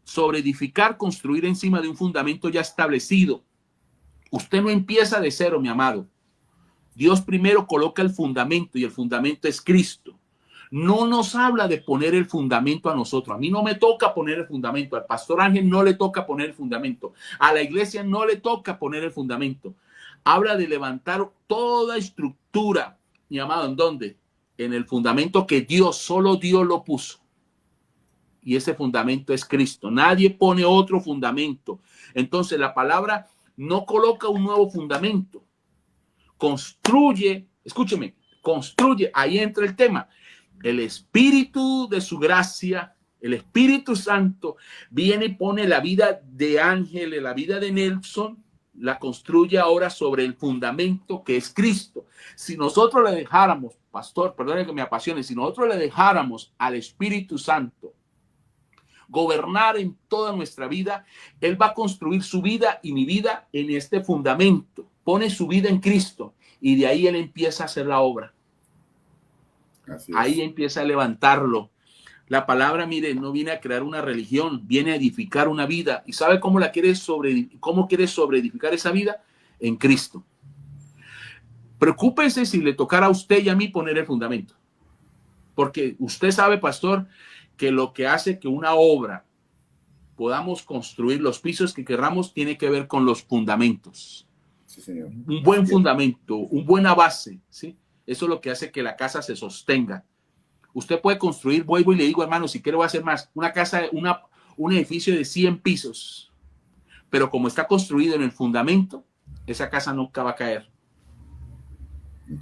sobre edificar, construir encima de un fundamento ya establecido. Usted no empieza de cero, mi amado. Dios primero coloca el fundamento y el fundamento es Cristo. No nos habla de poner el fundamento a nosotros. A mí no me toca poner el fundamento. Al pastor Ángel no le toca poner el fundamento. A la iglesia no le toca poner el fundamento. Habla de levantar toda estructura, mi amado, ¿en dónde? En el fundamento que Dios, solo Dios lo puso. Y ese fundamento es Cristo. Nadie pone otro fundamento. Entonces la palabra no coloca un nuevo fundamento. Construye, escúcheme, construye, ahí entra el tema. El espíritu de su gracia El Espíritu Santo viene y pone la vida de Ángel, la vida de Nelson, la construye ahora sobre el fundamento que es Cristo. Si nosotros le dejáramos, pastor, perdone que me apasione, si nosotros le dejáramos al Espíritu Santo gobernar en toda nuestra vida, Él va a construir su vida y mi vida en este fundamento. Pone su vida en Cristo y de ahí Él empieza a hacer la obra. Ahí empieza a levantarlo. La palabra, mire, no viene a crear una religión, viene a edificar una vida. ¿Y sabe cómo cómo quiere sobreedificar esa vida? En Cristo. Preocúpese si le tocara a usted y a mí poner el fundamento. Porque usted sabe, pastor, que lo que hace que una obra podamos construir los pisos que querramos tiene que ver con los fundamentos. Sí, señor. Un buen fundamento, una buena base, ¿sí? Eso es lo que hace que la casa se sostenga. Usted puede construir, vuelvo y le digo, hermano, si quiere voy a hacer más, una casa, un edificio de 100 pisos, pero como está construido en el fundamento, esa casa nunca va a caer.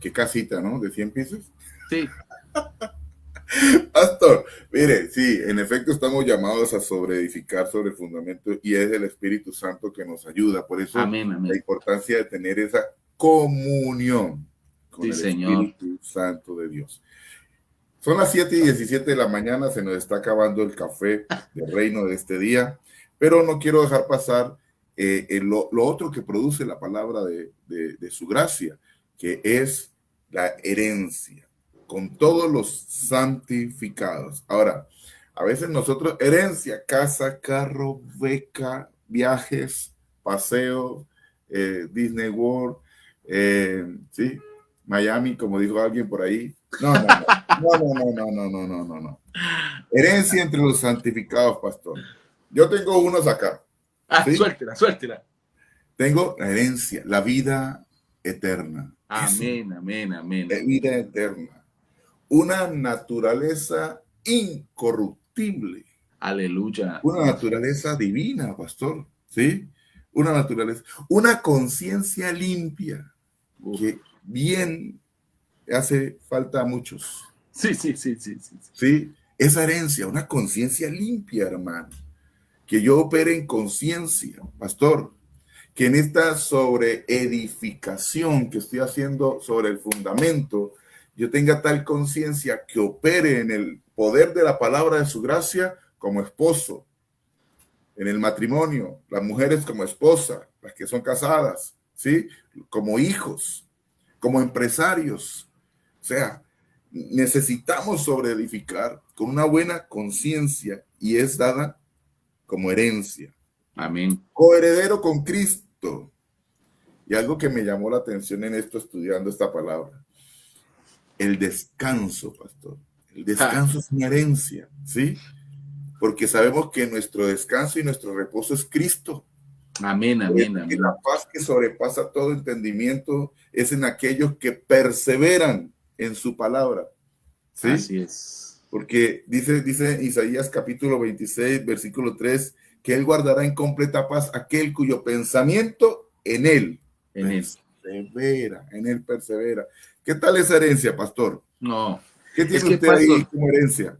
¿Qué casita, no? ¿De 100 pisos? Sí. Pastor, mire, sí, en efecto estamos llamados a sobreedificar sobre el fundamento y es el Espíritu Santo que nos ayuda. Por eso amén, amén. La importancia de tener esa comunión con el Señor. Espíritu Santo de Dios. Son las 7:17 de la mañana, se nos está acabando el café del reino de este día, pero no quiero dejar pasar lo otro que produce la palabra de su gracia, que es la herencia, con todos los santificados. Ahora, a veces nosotros, herencia, casa, carro, beca, viajes, paseo, Disney World, sí, Miami, como dijo alguien por ahí. No. Herencia entre los santificados, pastor. Yo tengo unos acá. ¿Sí? Suéltela. Tengo la herencia, la vida eterna. Amén, amén. La vida eterna. Una naturaleza incorruptible. Aleluya. Una naturaleza divina, pastor. ¿Sí? Una naturaleza. Una conciencia limpia. Que bien hace falta a muchos. Sí. Sí, esa herencia, una conciencia limpia, hermano. Que yo opere en conciencia, pastor. Que en esta sobreedificación que estoy haciendo sobre el fundamento, yo tenga tal conciencia que opere en el poder de la palabra de su gracia como esposo. En el matrimonio, las mujeres como esposa, las que son casadas, ¿sí? Como hijos, como empresarios. O sea, necesitamos sobreedificar con una buena conciencia y es dada como herencia. Amén. Coheredero con Cristo. Y algo que me llamó la atención en esto, estudiando esta palabra, el descanso, pastor. El descanso es una herencia, ¿sí? Porque sabemos que nuestro descanso y nuestro reposo es Cristo. Amén. Y la paz que sobrepasa todo entendimiento es en aquellos que perseveran en su palabra. ¿Sí? Así es. Porque dice Isaías capítulo 26, versículo 3, que Él guardará en completa paz aquel cuyo pensamiento en Él persevera, en Él persevera. ¿Qué tal esa herencia, pastor? No. ¿Qué tiene usted ahí como herencia?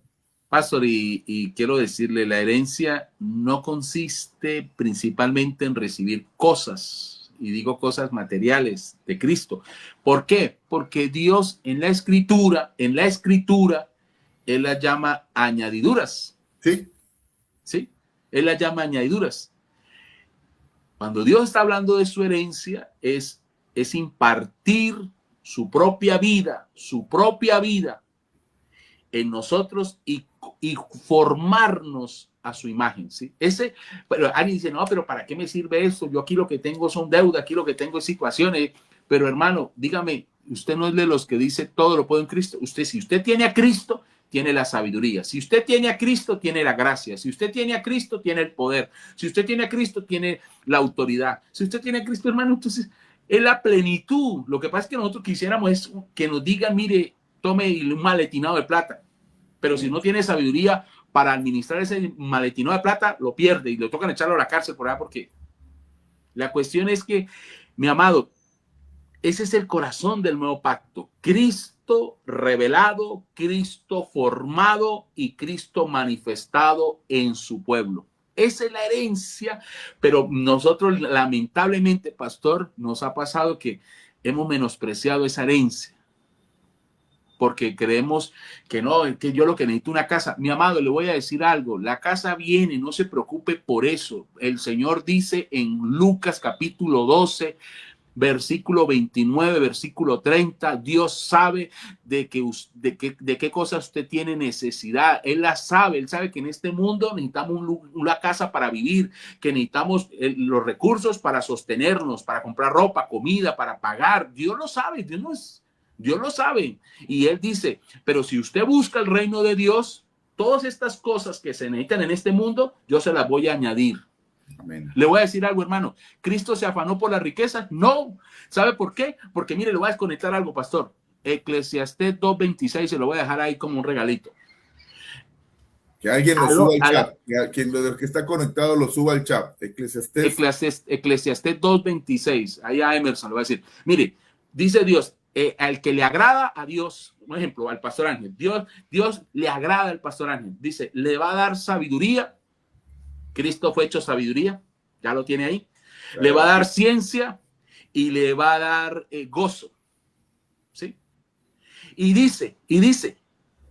Pastor, y quiero decirle, la herencia no consiste principalmente en recibir cosas, y digo cosas materiales de Cristo. ¿Por qué? Porque Dios en la escritura, Él las llama añadiduras. Sí. Él las llama añadiduras. Cuando Dios está hablando de su herencia, es impartir su propia vida en nosotros y formarnos a su imagen, ¿sí? Pero alguien dice, no, pero ¿para qué me sirve eso? Yo aquí lo que tengo son deudas, aquí lo que tengo es situaciones. Pero hermano, dígame, usted no es de los que dice todo lo puedo en Cristo. Si usted tiene a Cristo, tiene la sabiduría. Si usted tiene a Cristo, tiene la gracia. Si usted tiene a Cristo, tiene el poder. Si usted tiene a Cristo, tiene la autoridad. Si usted tiene a Cristo, hermano, entonces es la plenitud. Lo que pasa es que nosotros quisiéramos es que nos digan, mire, tome un maletinado de plata. Pero si no tiene sabiduría para administrar ese maletinado de plata, lo pierde y le tocan echarlo a la cárcel por allá, porque la cuestión es que, mi amado, Ese es el corazón del nuevo pacto. Cristo revelado, Cristo formado y Cristo manifestado en su pueblo. Esa es la herencia, pero nosotros lamentablemente, pastor, nos ha pasado que hemos menospreciado esa herencia. Porque creemos que no, que yo lo que necesito una casa. Mi amado, le voy a decir algo, la casa viene, no se preocupe por eso. El Señor dice en Lucas capítulo 12, versículo 29, versículo 30, Dios sabe de qué cosas usted tiene necesidad. Él la sabe, Él sabe que en este mundo necesitamos una casa para vivir, que necesitamos los recursos para sostenernos, para comprar ropa, comida, para pagar. Dios lo sabe, Dios lo sabe. Y Él dice, pero si usted busca el reino de Dios, todas estas cosas que se necesitan en este mundo, yo se las voy a añadir. Amén. Le voy a decir algo, hermano. ¿Cristo se afanó por la riqueza? No. ¿Sabe por qué? Porque mire, le voy a desconectar algo, pastor. Eclesiastés 2:26, se lo voy a dejar ahí como un regalito. Que alguien lo suba al chat. Que quien de los que está conectado lo suba al chat. Eclesiastés 2:26. Ahí a Emerson le voy a decir. Mire, dice Dios, al que le agrada a Dios, por ejemplo, al pastor Ángel, Dios le agrada al pastor Ángel. Dice, le va a dar sabiduría. Cristo fue hecho sabiduría, ya lo tiene ahí. Le va a dar ciencia y le va a dar gozo. ¿Sí? Y dice,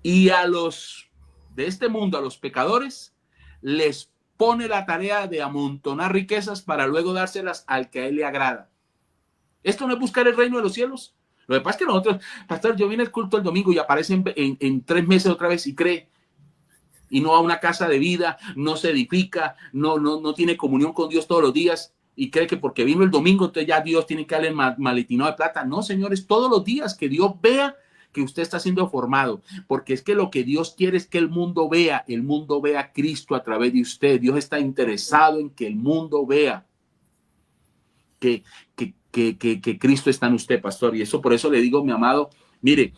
y a los de este mundo, a los pecadores, les pone la tarea de amontonar riquezas para luego dárselas al que a él le agrada. Esto no es buscar el reino de los cielos. Lo que pasa es que nosotros, pastor, yo vine al culto el domingo y aparece en 3 meses otra vez y cree. Y no a una casa de vida, no se edifica, no tiene comunión con Dios todos los días y cree que porque vino el domingo entonces ya Dios tiene que darle maletinado de plata. No, señores, todos los días que Dios vea que usted está siendo formado, porque es que lo que Dios quiere es que el mundo vea a Cristo a través de usted. Dios está interesado en que el mundo vea que Cristo está en usted, pastor. Y eso, por eso le digo, mi amado, mire,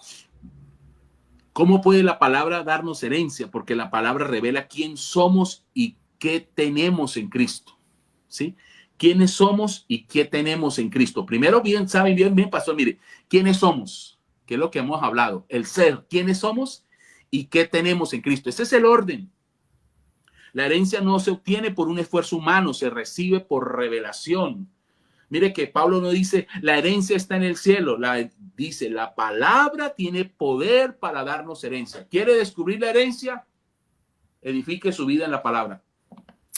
¿cómo puede la palabra darnos herencia? Porque la palabra revela quién somos y qué tenemos en Cristo. ¿Sí? ¿Quiénes somos y qué tenemos en Cristo? Primero, saben bien, pastor, mire, ¿quiénes somos? ¿Qué es lo que hemos hablado? El ser, ¿quiénes somos y qué tenemos en Cristo? Ese es el orden. La herencia no se obtiene por un esfuerzo humano, se recibe por revelación. Mire que Pablo no dice, la herencia está en el cielo. Dice, la palabra tiene poder para darnos herencia. ¿Quiere descubrir la herencia? Edifique su vida en la palabra.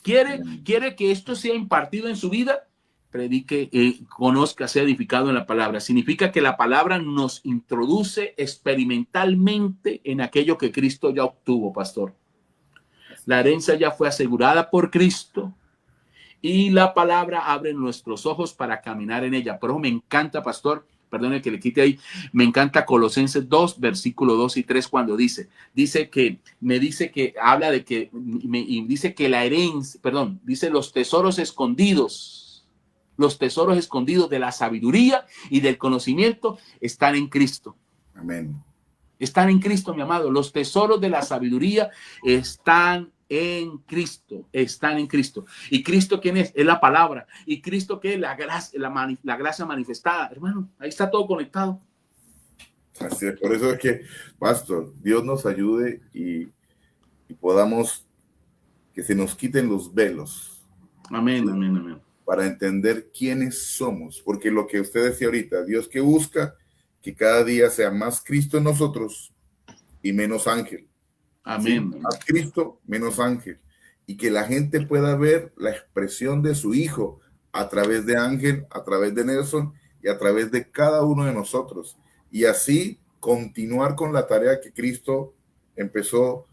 ¿Quiere que esto sea impartido en su vida? Predique, conozca, sea edificado en la palabra. Significa que la palabra nos introduce experimentalmente en aquello que Cristo ya obtuvo, pastor. La herencia ya fue asegurada por Cristo. Y la palabra abre nuestros ojos para caminar en ella. Por eso me encanta, pastor, perdone que le quite ahí, me encanta Colosenses 2, versículo 2 y 3 cuando dice que habla de que, y dice que la herencia, dice los tesoros escondidos de la sabiduría y del conocimiento están en Cristo. Amén. Están en Cristo, mi amado. Los tesoros de la sabiduría están en Cristo, están en Cristo. ¿Y Cristo quién es? Es la palabra. ¿Y Cristo qué es? La gracia manifestada. Hermano, ahí está todo conectado. Así es, por eso es que, pastor, Dios nos ayude y podamos que se nos quiten los velos. Amén, ¿sí? Amén, amén. Para entender quiénes somos, porque lo que usted decía ahorita, Dios que busca que cada día sea más Cristo en nosotros y menos ángel. Amén. ¿Sí? Más Cristo, menos ángel. Y que la gente pueda ver la expresión de su Hijo a través de Ángel, a través de Nelson y a través de cada uno de nosotros. Y así continuar con la tarea que Cristo empezó,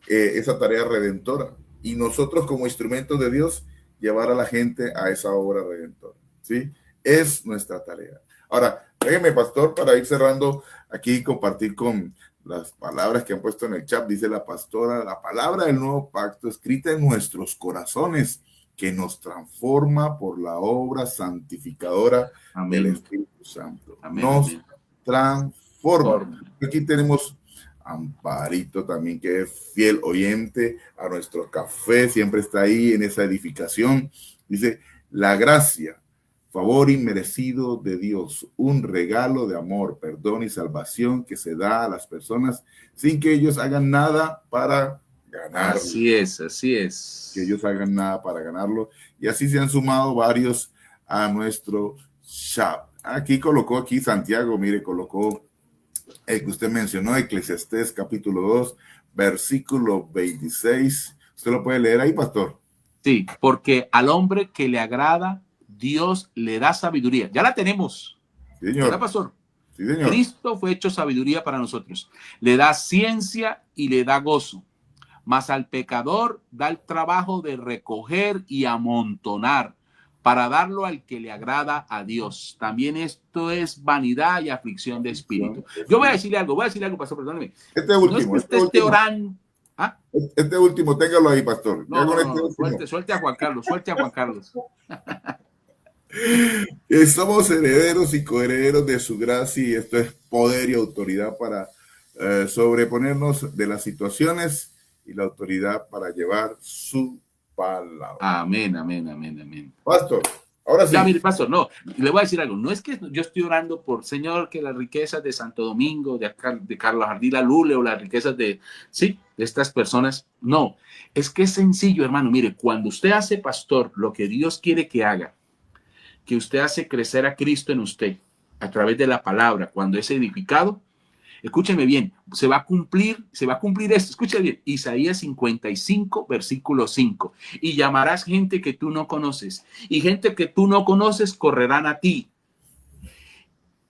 esa tarea redentora. Y nosotros como instrumentos de Dios, llevar a la gente a esa obra redentora. ¿Sí? Es nuestra tarea. Ahora, déjeme, pastor, para ir cerrando aquí y compartir con las palabras que han puesto en el chat. Dice la pastora, la palabra del nuevo pacto escrita en nuestros corazones, que nos transforma por la obra santificadora del Espíritu Santo. Amén, nos amén. Transforma. Aquí tenemos Amparito también, que es fiel oyente a nuestro café, siempre está ahí en esa edificación. Dice, la gracia favor inmerecido de Dios, un regalo de amor, perdón y salvación que se da a las personas sin que ellos hagan nada para ganarlo. Así es, así es. Que ellos hagan nada para ganarlo. Y así se han sumado varios a nuestro chat. Aquí colocó Santiago, mire, colocó el que usted mencionó, Eclesiastés capítulo 2, versículo 26. ¿Usted lo puede leer ahí, pastor? Sí, porque al hombre que le agrada, Dios le da sabiduría. Ya la tenemos. Sí, señor. ¿Verdad, pastor? Sí, señor. Cristo fue hecho sabiduría para nosotros. Le da ciencia y le da gozo. Mas al pecador da el trabajo de recoger y amontonar para darlo al que le agrada a Dios. También esto es vanidad y aflicción de espíritu. Yo voy a decirle algo, pastor, perdóneme. Este último, no es que usted esté orando. ¿Ah? Este último, téngalo ahí, pastor. No, suelte a Juan Carlos, suelte a Juan Carlos. Somos herederos y coherederos de su gracia y esto es poder y autoridad para sobreponernos de las situaciones y la autoridad para llevar su palabra. Amén, amén, amén, amén. Pastor, ahora sí. Ya, mire, pastor, no, le voy a decir algo. No es que yo estoy orando por, Señor, que las riquezas de Santo Domingo, de Carlos Ardila Lule o las riquezas de estas personas. No, es que es sencillo, hermano. Mire, cuando usted hace, pastor, lo que Dios quiere que haga, que usted hace crecer a Cristo en usted a través de la palabra, cuando es edificado, escúcheme bien, se va a cumplir esto, escúcheme bien, Isaías 55, versículo 5, y llamarás gente que tú no conoces, y gente que tú no conoces correrán a ti.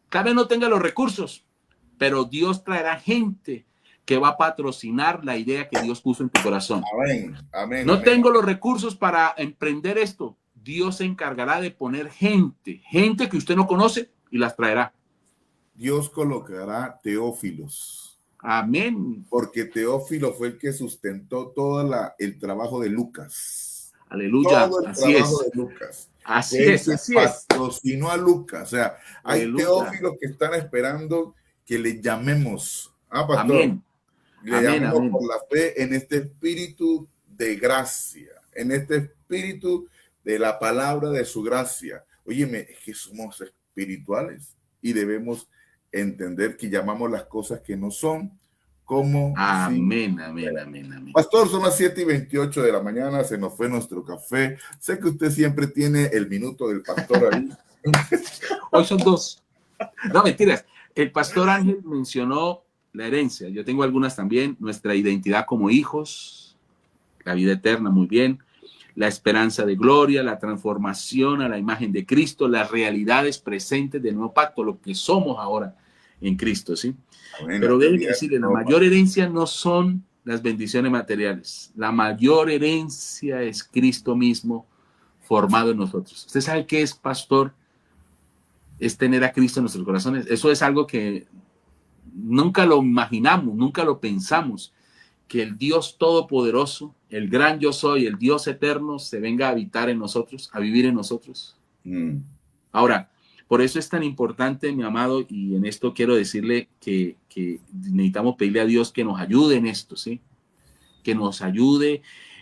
Tal vez no tenga los recursos, pero Dios traerá gente que va a patrocinar la idea que Dios puso en tu corazón. Amén, amén. No amén. tengo los recursos para emprender esto. Dios se encargará de poner gente que usted no conoce y las traerá. Dios colocará teófilos. Amén. Porque Teófilo fue el que sustentó todo el trabajo de Lucas. Aleluya. Todo el así trabajo es. de Lucas. Así es, así es. Patrocinó a Lucas. O sea, hay Aleluya. teófilos que están esperando que le llamemos. Pastor. Amén. Le amén, llamemos amén. por la fe en este espíritu de gracia, en este espíritu de la palabra de su gracia. Óyeme, es que somos espirituales y debemos entender que llamamos las cosas que no son como amén, si amén, amén, amén. Pastor, son las 7:28 de la mañana, se nos fue nuestro café. Sé que usted siempre tiene el minuto del pastor ahí. Hoy son 2. No, mentiras. El pastor Ángel mencionó la herencia. Yo tengo algunas también. Nuestra identidad como hijos, la vida eterna, muy bien. La esperanza de gloria, la transformación a la imagen de Cristo, las realidades presentes del nuevo pacto, lo que somos ahora en Cristo, ¿sí? Amén. Pero déjenme decirle, la mayor herencia no son las bendiciones materiales. La mayor herencia es Cristo mismo formado en nosotros. ¿Usted sabe qué es, pastor? Es tener a Cristo en nuestros corazones. Eso es algo que nunca lo imaginamos, nunca lo pensamos, que el Dios todopoderoso, el gran yo soy, el Dios eterno, se venga a habitar en nosotros, a vivir en nosotros. Ahora, por eso es tan importante, mi amado, y en esto quiero decirle que necesitamos pedirle a Dios que nos ayude en esto, ¿sí? Que nos ayude.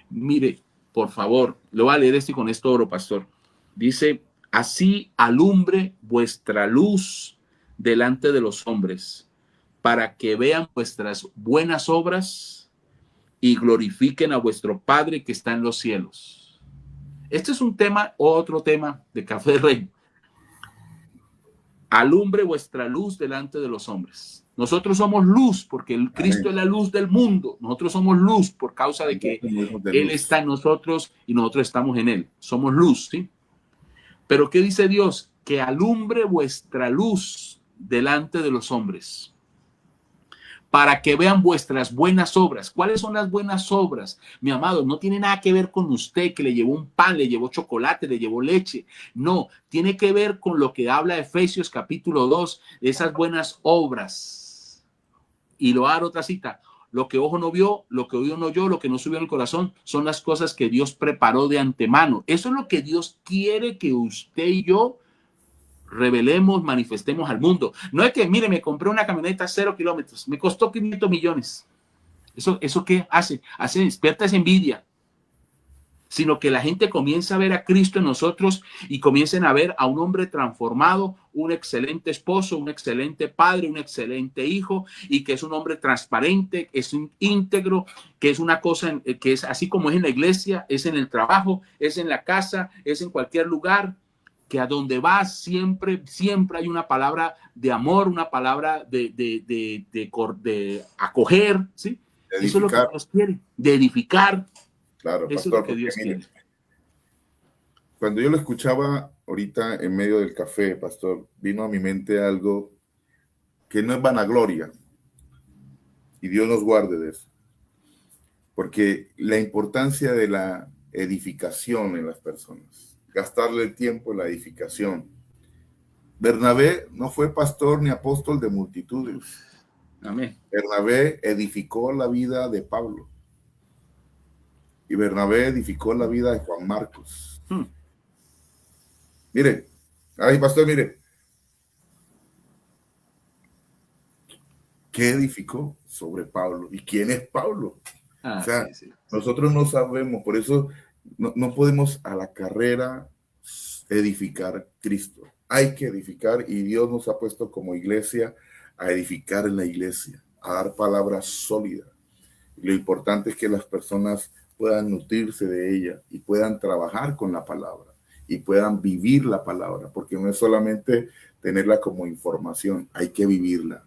Mire, por favor, lo voy a leer esto y con esto oro, pastor. Dice, así alumbre vuestra luz delante de los hombres, para que vean vuestras buenas obras y glorifiquen a vuestro Padre que está en los cielos. Este es un tema, otro tema de Café de Rey. Alumbre vuestra luz delante de los hombres. Nosotros somos luz porque el Cristo es la luz del mundo. Nosotros somos luz por causa de que Él está en nosotros y nosotros estamos en Él. Somos luz, ¿sí? Pero ¿qué dice Dios? Que alumbre vuestra luz delante de los hombres, para que vean vuestras buenas obras. ¿Cuáles son las buenas obras? Mi amado, no tiene nada que ver con usted que le llevó un pan, le llevó chocolate, le llevó leche. No, tiene que ver con lo que habla Efesios capítulo 2, de esas buenas obras. Y lo hará otra cita. Lo que ojo no vio, lo que oído no oyó, lo que no subió en el corazón, son las cosas que Dios preparó de antemano. Eso es lo que Dios quiere que usted y yo revelemos, manifestemos al mundo. No es que, mire, me compré una camioneta 0 kilómetros, me costó 500 millones. ¿Eso qué hace? Despierta esa envidia. sino que la gente comience a ver a Cristo en nosotros y comiencen a ver a un hombre transformado, un excelente esposo, un excelente padre, un excelente hijo, y que es un hombre transparente, es un íntegro, que es una cosa que es así como es en la iglesia, es en el trabajo, es en la casa, es en cualquier lugar, que a donde vas siempre hay una palabra de amor, una palabra de acoger, ¿sí? Eso es lo que Edificar. Dios quiere, de edificar. Claro, Eso es lo pastor, que porque Dios mire, quiere. cuando yo lo escuchaba ahorita en medio del café, pastor, vino a mi mente algo que no es vanagloria, y Dios nos guarde de eso, porque la importancia de la edificación en las personas, gastarle el tiempo en la edificación. Bernabé no fue pastor ni apóstol de multitudes. Amén. Bernabé edificó la vida de Pablo y Bernabé edificó la vida de Juan Marcos. Mire, ay, pastor, mire, ¿qué edificó sobre Pablo? ¿Y quién es Pablo? O sea, Sí. nosotros no sabemos, por eso no podemos a la carrera edificar Cristo. Hay que edificar y Dios nos ha puesto como iglesia a edificar en la iglesia, a dar palabras sólidas. Lo importante es que las personas puedan nutrirse de ella y puedan trabajar con la palabra y puedan vivir la palabra, porque no es solamente tenerla como información, hay que vivirla.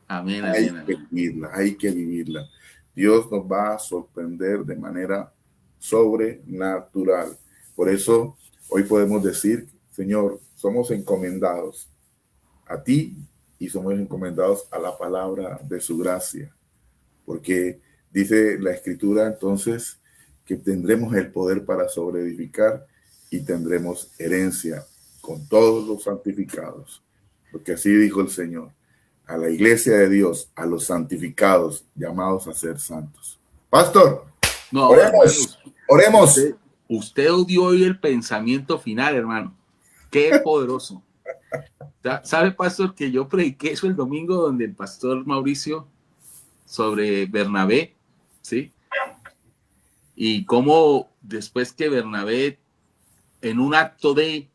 Amén, Hay amén, que amén. vivirla, hay que vivirla. Dios nos va a sorprender de manera sobrenatural. Por eso hoy podemos decir, Señor, somos encomendados a ti y somos encomendados a la palabra de su gracia, porque dice la Escritura entonces que tendremos el poder para sobreedificar y tendremos herencia con todos los santificados, porque así dijo el Señor, a la iglesia de Dios, a los santificados llamados a ser santos. Pastor, No, hermano, oremos, oremos. usted odió hoy el pensamiento final, hermano. Qué poderoso. ¿Sabe, pastor, que yo prediqué eso el domingo donde el pastor Mauricio sobre Bernabé, ¿sí? Y cómo después que Bernabé en un acto de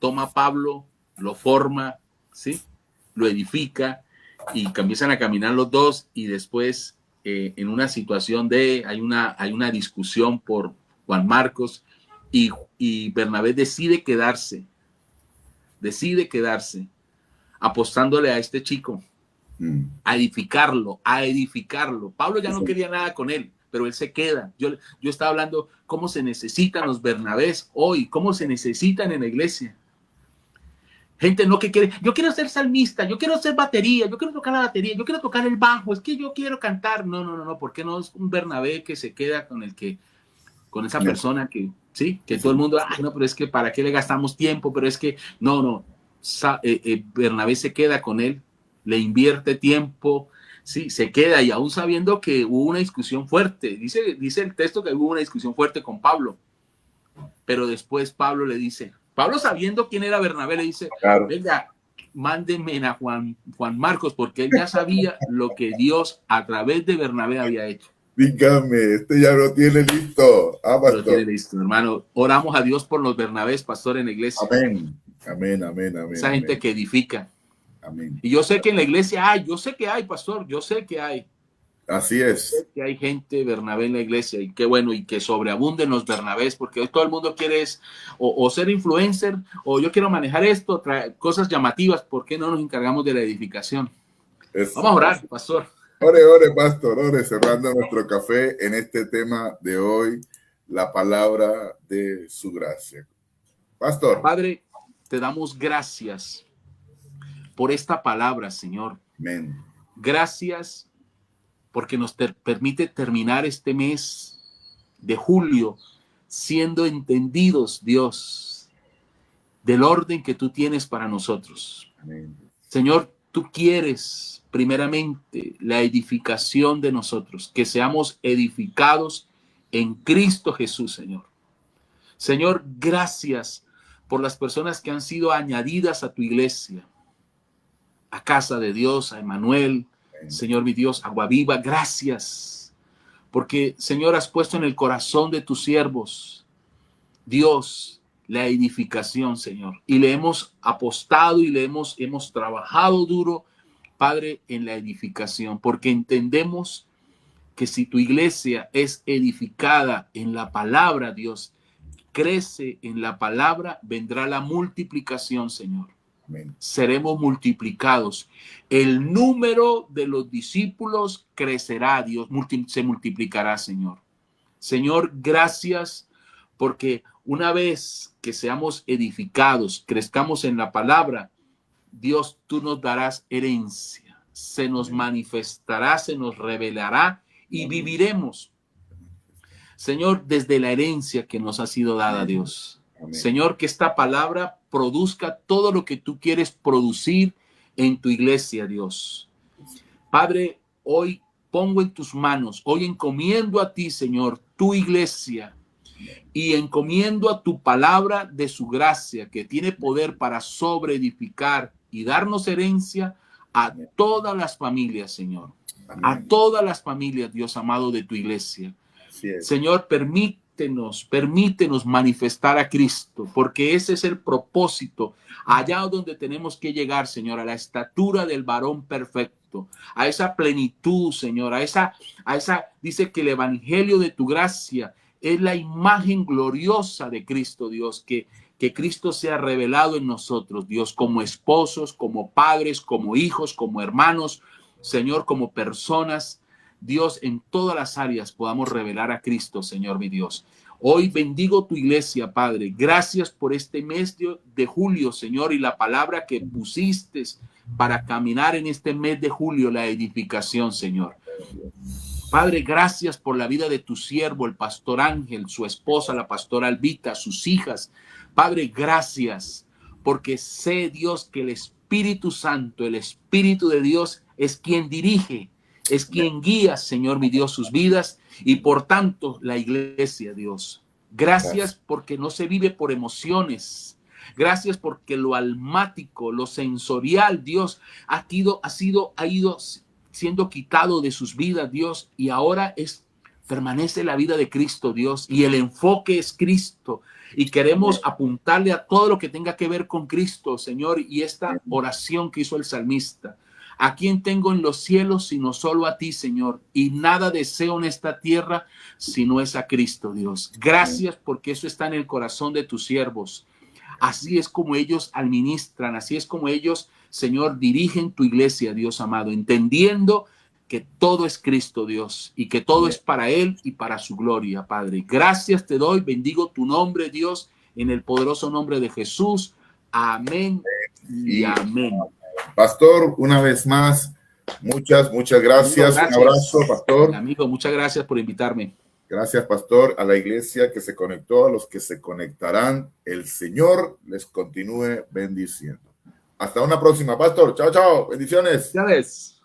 toma a Pablo, lo forma, ¿sí? Lo edifica y comienzan a caminar los dos y después en una situación hay una discusión por Juan Marcos y Bernabé decide quedarse apostándole a este chico, a edificarlo. Pablo ya no quería nada con él, pero él se queda. Yo estaba hablando cómo se necesitan los Bernabés hoy, cómo se necesitan en la iglesia. Gente no que quiere, yo quiero ser salmista, yo quiero hacer batería, yo quiero tocar la batería, yo quiero tocar el bajo, es que yo quiero cantar. No, ¿por qué no es un Bernabé que se queda con esa persona que, sí, que todo el mundo, ay, no, pero es que para qué le gastamos tiempo, pero es que, no, Bernabé se queda con él, le invierte tiempo, sí, se queda y aún sabiendo que hubo una discusión fuerte, dice el texto que hubo una discusión fuerte con Pablo, pero después Pablo sabiendo quién era Bernabé, le dice, Claro. venga, mándenme a Juan Marcos, porque él ya sabía lo que Dios a través de Bernabé había hecho. Dígame, este ya lo tiene listo. Lo tiene Pastor. listo, hermano. Oramos a Dios por los Bernabés, pastor, en la iglesia. Amén. Amén, amén, amén. Esa gente que edifica. Amén. Y yo sé que en la iglesia yo sé que hay, pastor, yo sé que hay. Así es. Sé que hay gente Bernabé en la iglesia y qué bueno, y que sobreabunden los Bernabés, porque hoy todo el mundo quiere o ser influencer, o yo quiero manejar esto, cosas llamativas. ¿Por qué no nos encargamos de la edificación? Eso. Vamos a orar, pastor. Ore, pastor, ore, cerrando nuestro café en este tema de hoy, la palabra de su gracia. Pastor. Padre, te damos gracias por esta palabra, Señor. Amén. Gracias porque nos permite terminar este mes de julio siendo entendidos, Dios, del orden que tú tienes para nosotros. Amén. Señor, tú quieres primeramente la edificación de nosotros, que seamos edificados en Cristo Jesús, Señor. Señor, gracias por las personas que han sido añadidas a tu iglesia, a Casa de Dios, a Emmanuel, Señor mi Dios, Agua Viva. Gracias, porque Señor has puesto en el corazón de tus siervos Dios, la edificación, Señor. Y le hemos apostado y hemos trabajado duro, Padre, en la edificación, porque entendemos que si tu iglesia es edificada en la palabra, Dios, crece en la palabra, vendrá la multiplicación, Señor. Amén. Seremos multiplicados. El número de los discípulos crecerá, Dios, se multiplicará, Señor. Señor, gracias porque una vez que seamos edificados, crezcamos en la palabra, Dios, tú nos darás herencia, se nos manifestará, se nos revelará y viviremos, Señor, desde la herencia que nos ha sido dada, Dios. Amén. Señor, que esta palabra produzca todo lo que tú quieres producir en tu iglesia, Dios. Padre, hoy pongo en tus manos, hoy encomiendo a ti, Señor, tu iglesia, y encomiendo a tu palabra de su gracia, que tiene poder para sobreedificar y darnos herencia a todas las familias, Señor. Amén. A todas las familias, Dios amado, de tu iglesia. Señor, permítenos manifestar a Cristo, porque ese es el propósito, allá donde tenemos que llegar, Señor, a la estatura del varón perfecto, a esa plenitud, Señor, a esa, dice que el evangelio de tu gracia es la imagen gloriosa de Cristo, Dios, que Cristo sea revelado en nosotros, Dios, como esposos, como padres, como hijos, como hermanos, Señor, como personas, Dios, en todas las áreas podamos revelar a Cristo, Señor, mi Dios. Hoy bendigo tu iglesia, Padre. Gracias por este mes de julio, Señor, y la palabra que pusiste para caminar en este mes de julio, la edificación, Señor. Padre, gracias por la vida de tu siervo, el pastor Ángel, su esposa, la pastora Albita, sus hijas. Padre, gracias, porque sé, Dios, que el Espíritu Santo, el Espíritu de Dios, es quien dirige, es quien guía, Señor, mi Dios, sus vidas, y por tanto, la iglesia, Dios. Gracias porque no se vive por emociones. Gracias porque lo almático, lo sensorial, Dios, ha ido siendo quitado de sus vidas, Dios, y ahora permanece la vida de Cristo, Dios, y el enfoque es Cristo, y queremos apuntarle a todo lo que tenga que ver con Cristo, Señor, y esta oración que hizo el salmista: ¿a quién tengo en los cielos sino solo a ti, Señor? Y nada deseo en esta tierra sino es a Cristo, Dios. Gracias porque eso está en el corazón de tus siervos. Así es como ellos administran, así es como ellos, Señor, dirigen tu iglesia, Dios amado, entendiendo que todo es Cristo, Dios, y que todo es para Él y para su gloria, Padre. Gracias te doy, bendigo tu nombre, Dios, en el poderoso nombre de Jesús. Amén y amén. Pastor, una vez más, muchas gracias. Amigo, gracias. Un abrazo, pastor. Amigo, muchas gracias por invitarme. Gracias, pastor, a la iglesia que se conectó, a los que se conectarán. El Señor les continúe bendiciendo. Hasta una próxima, pastor. Chao, chao. Bendiciones. Ya ves.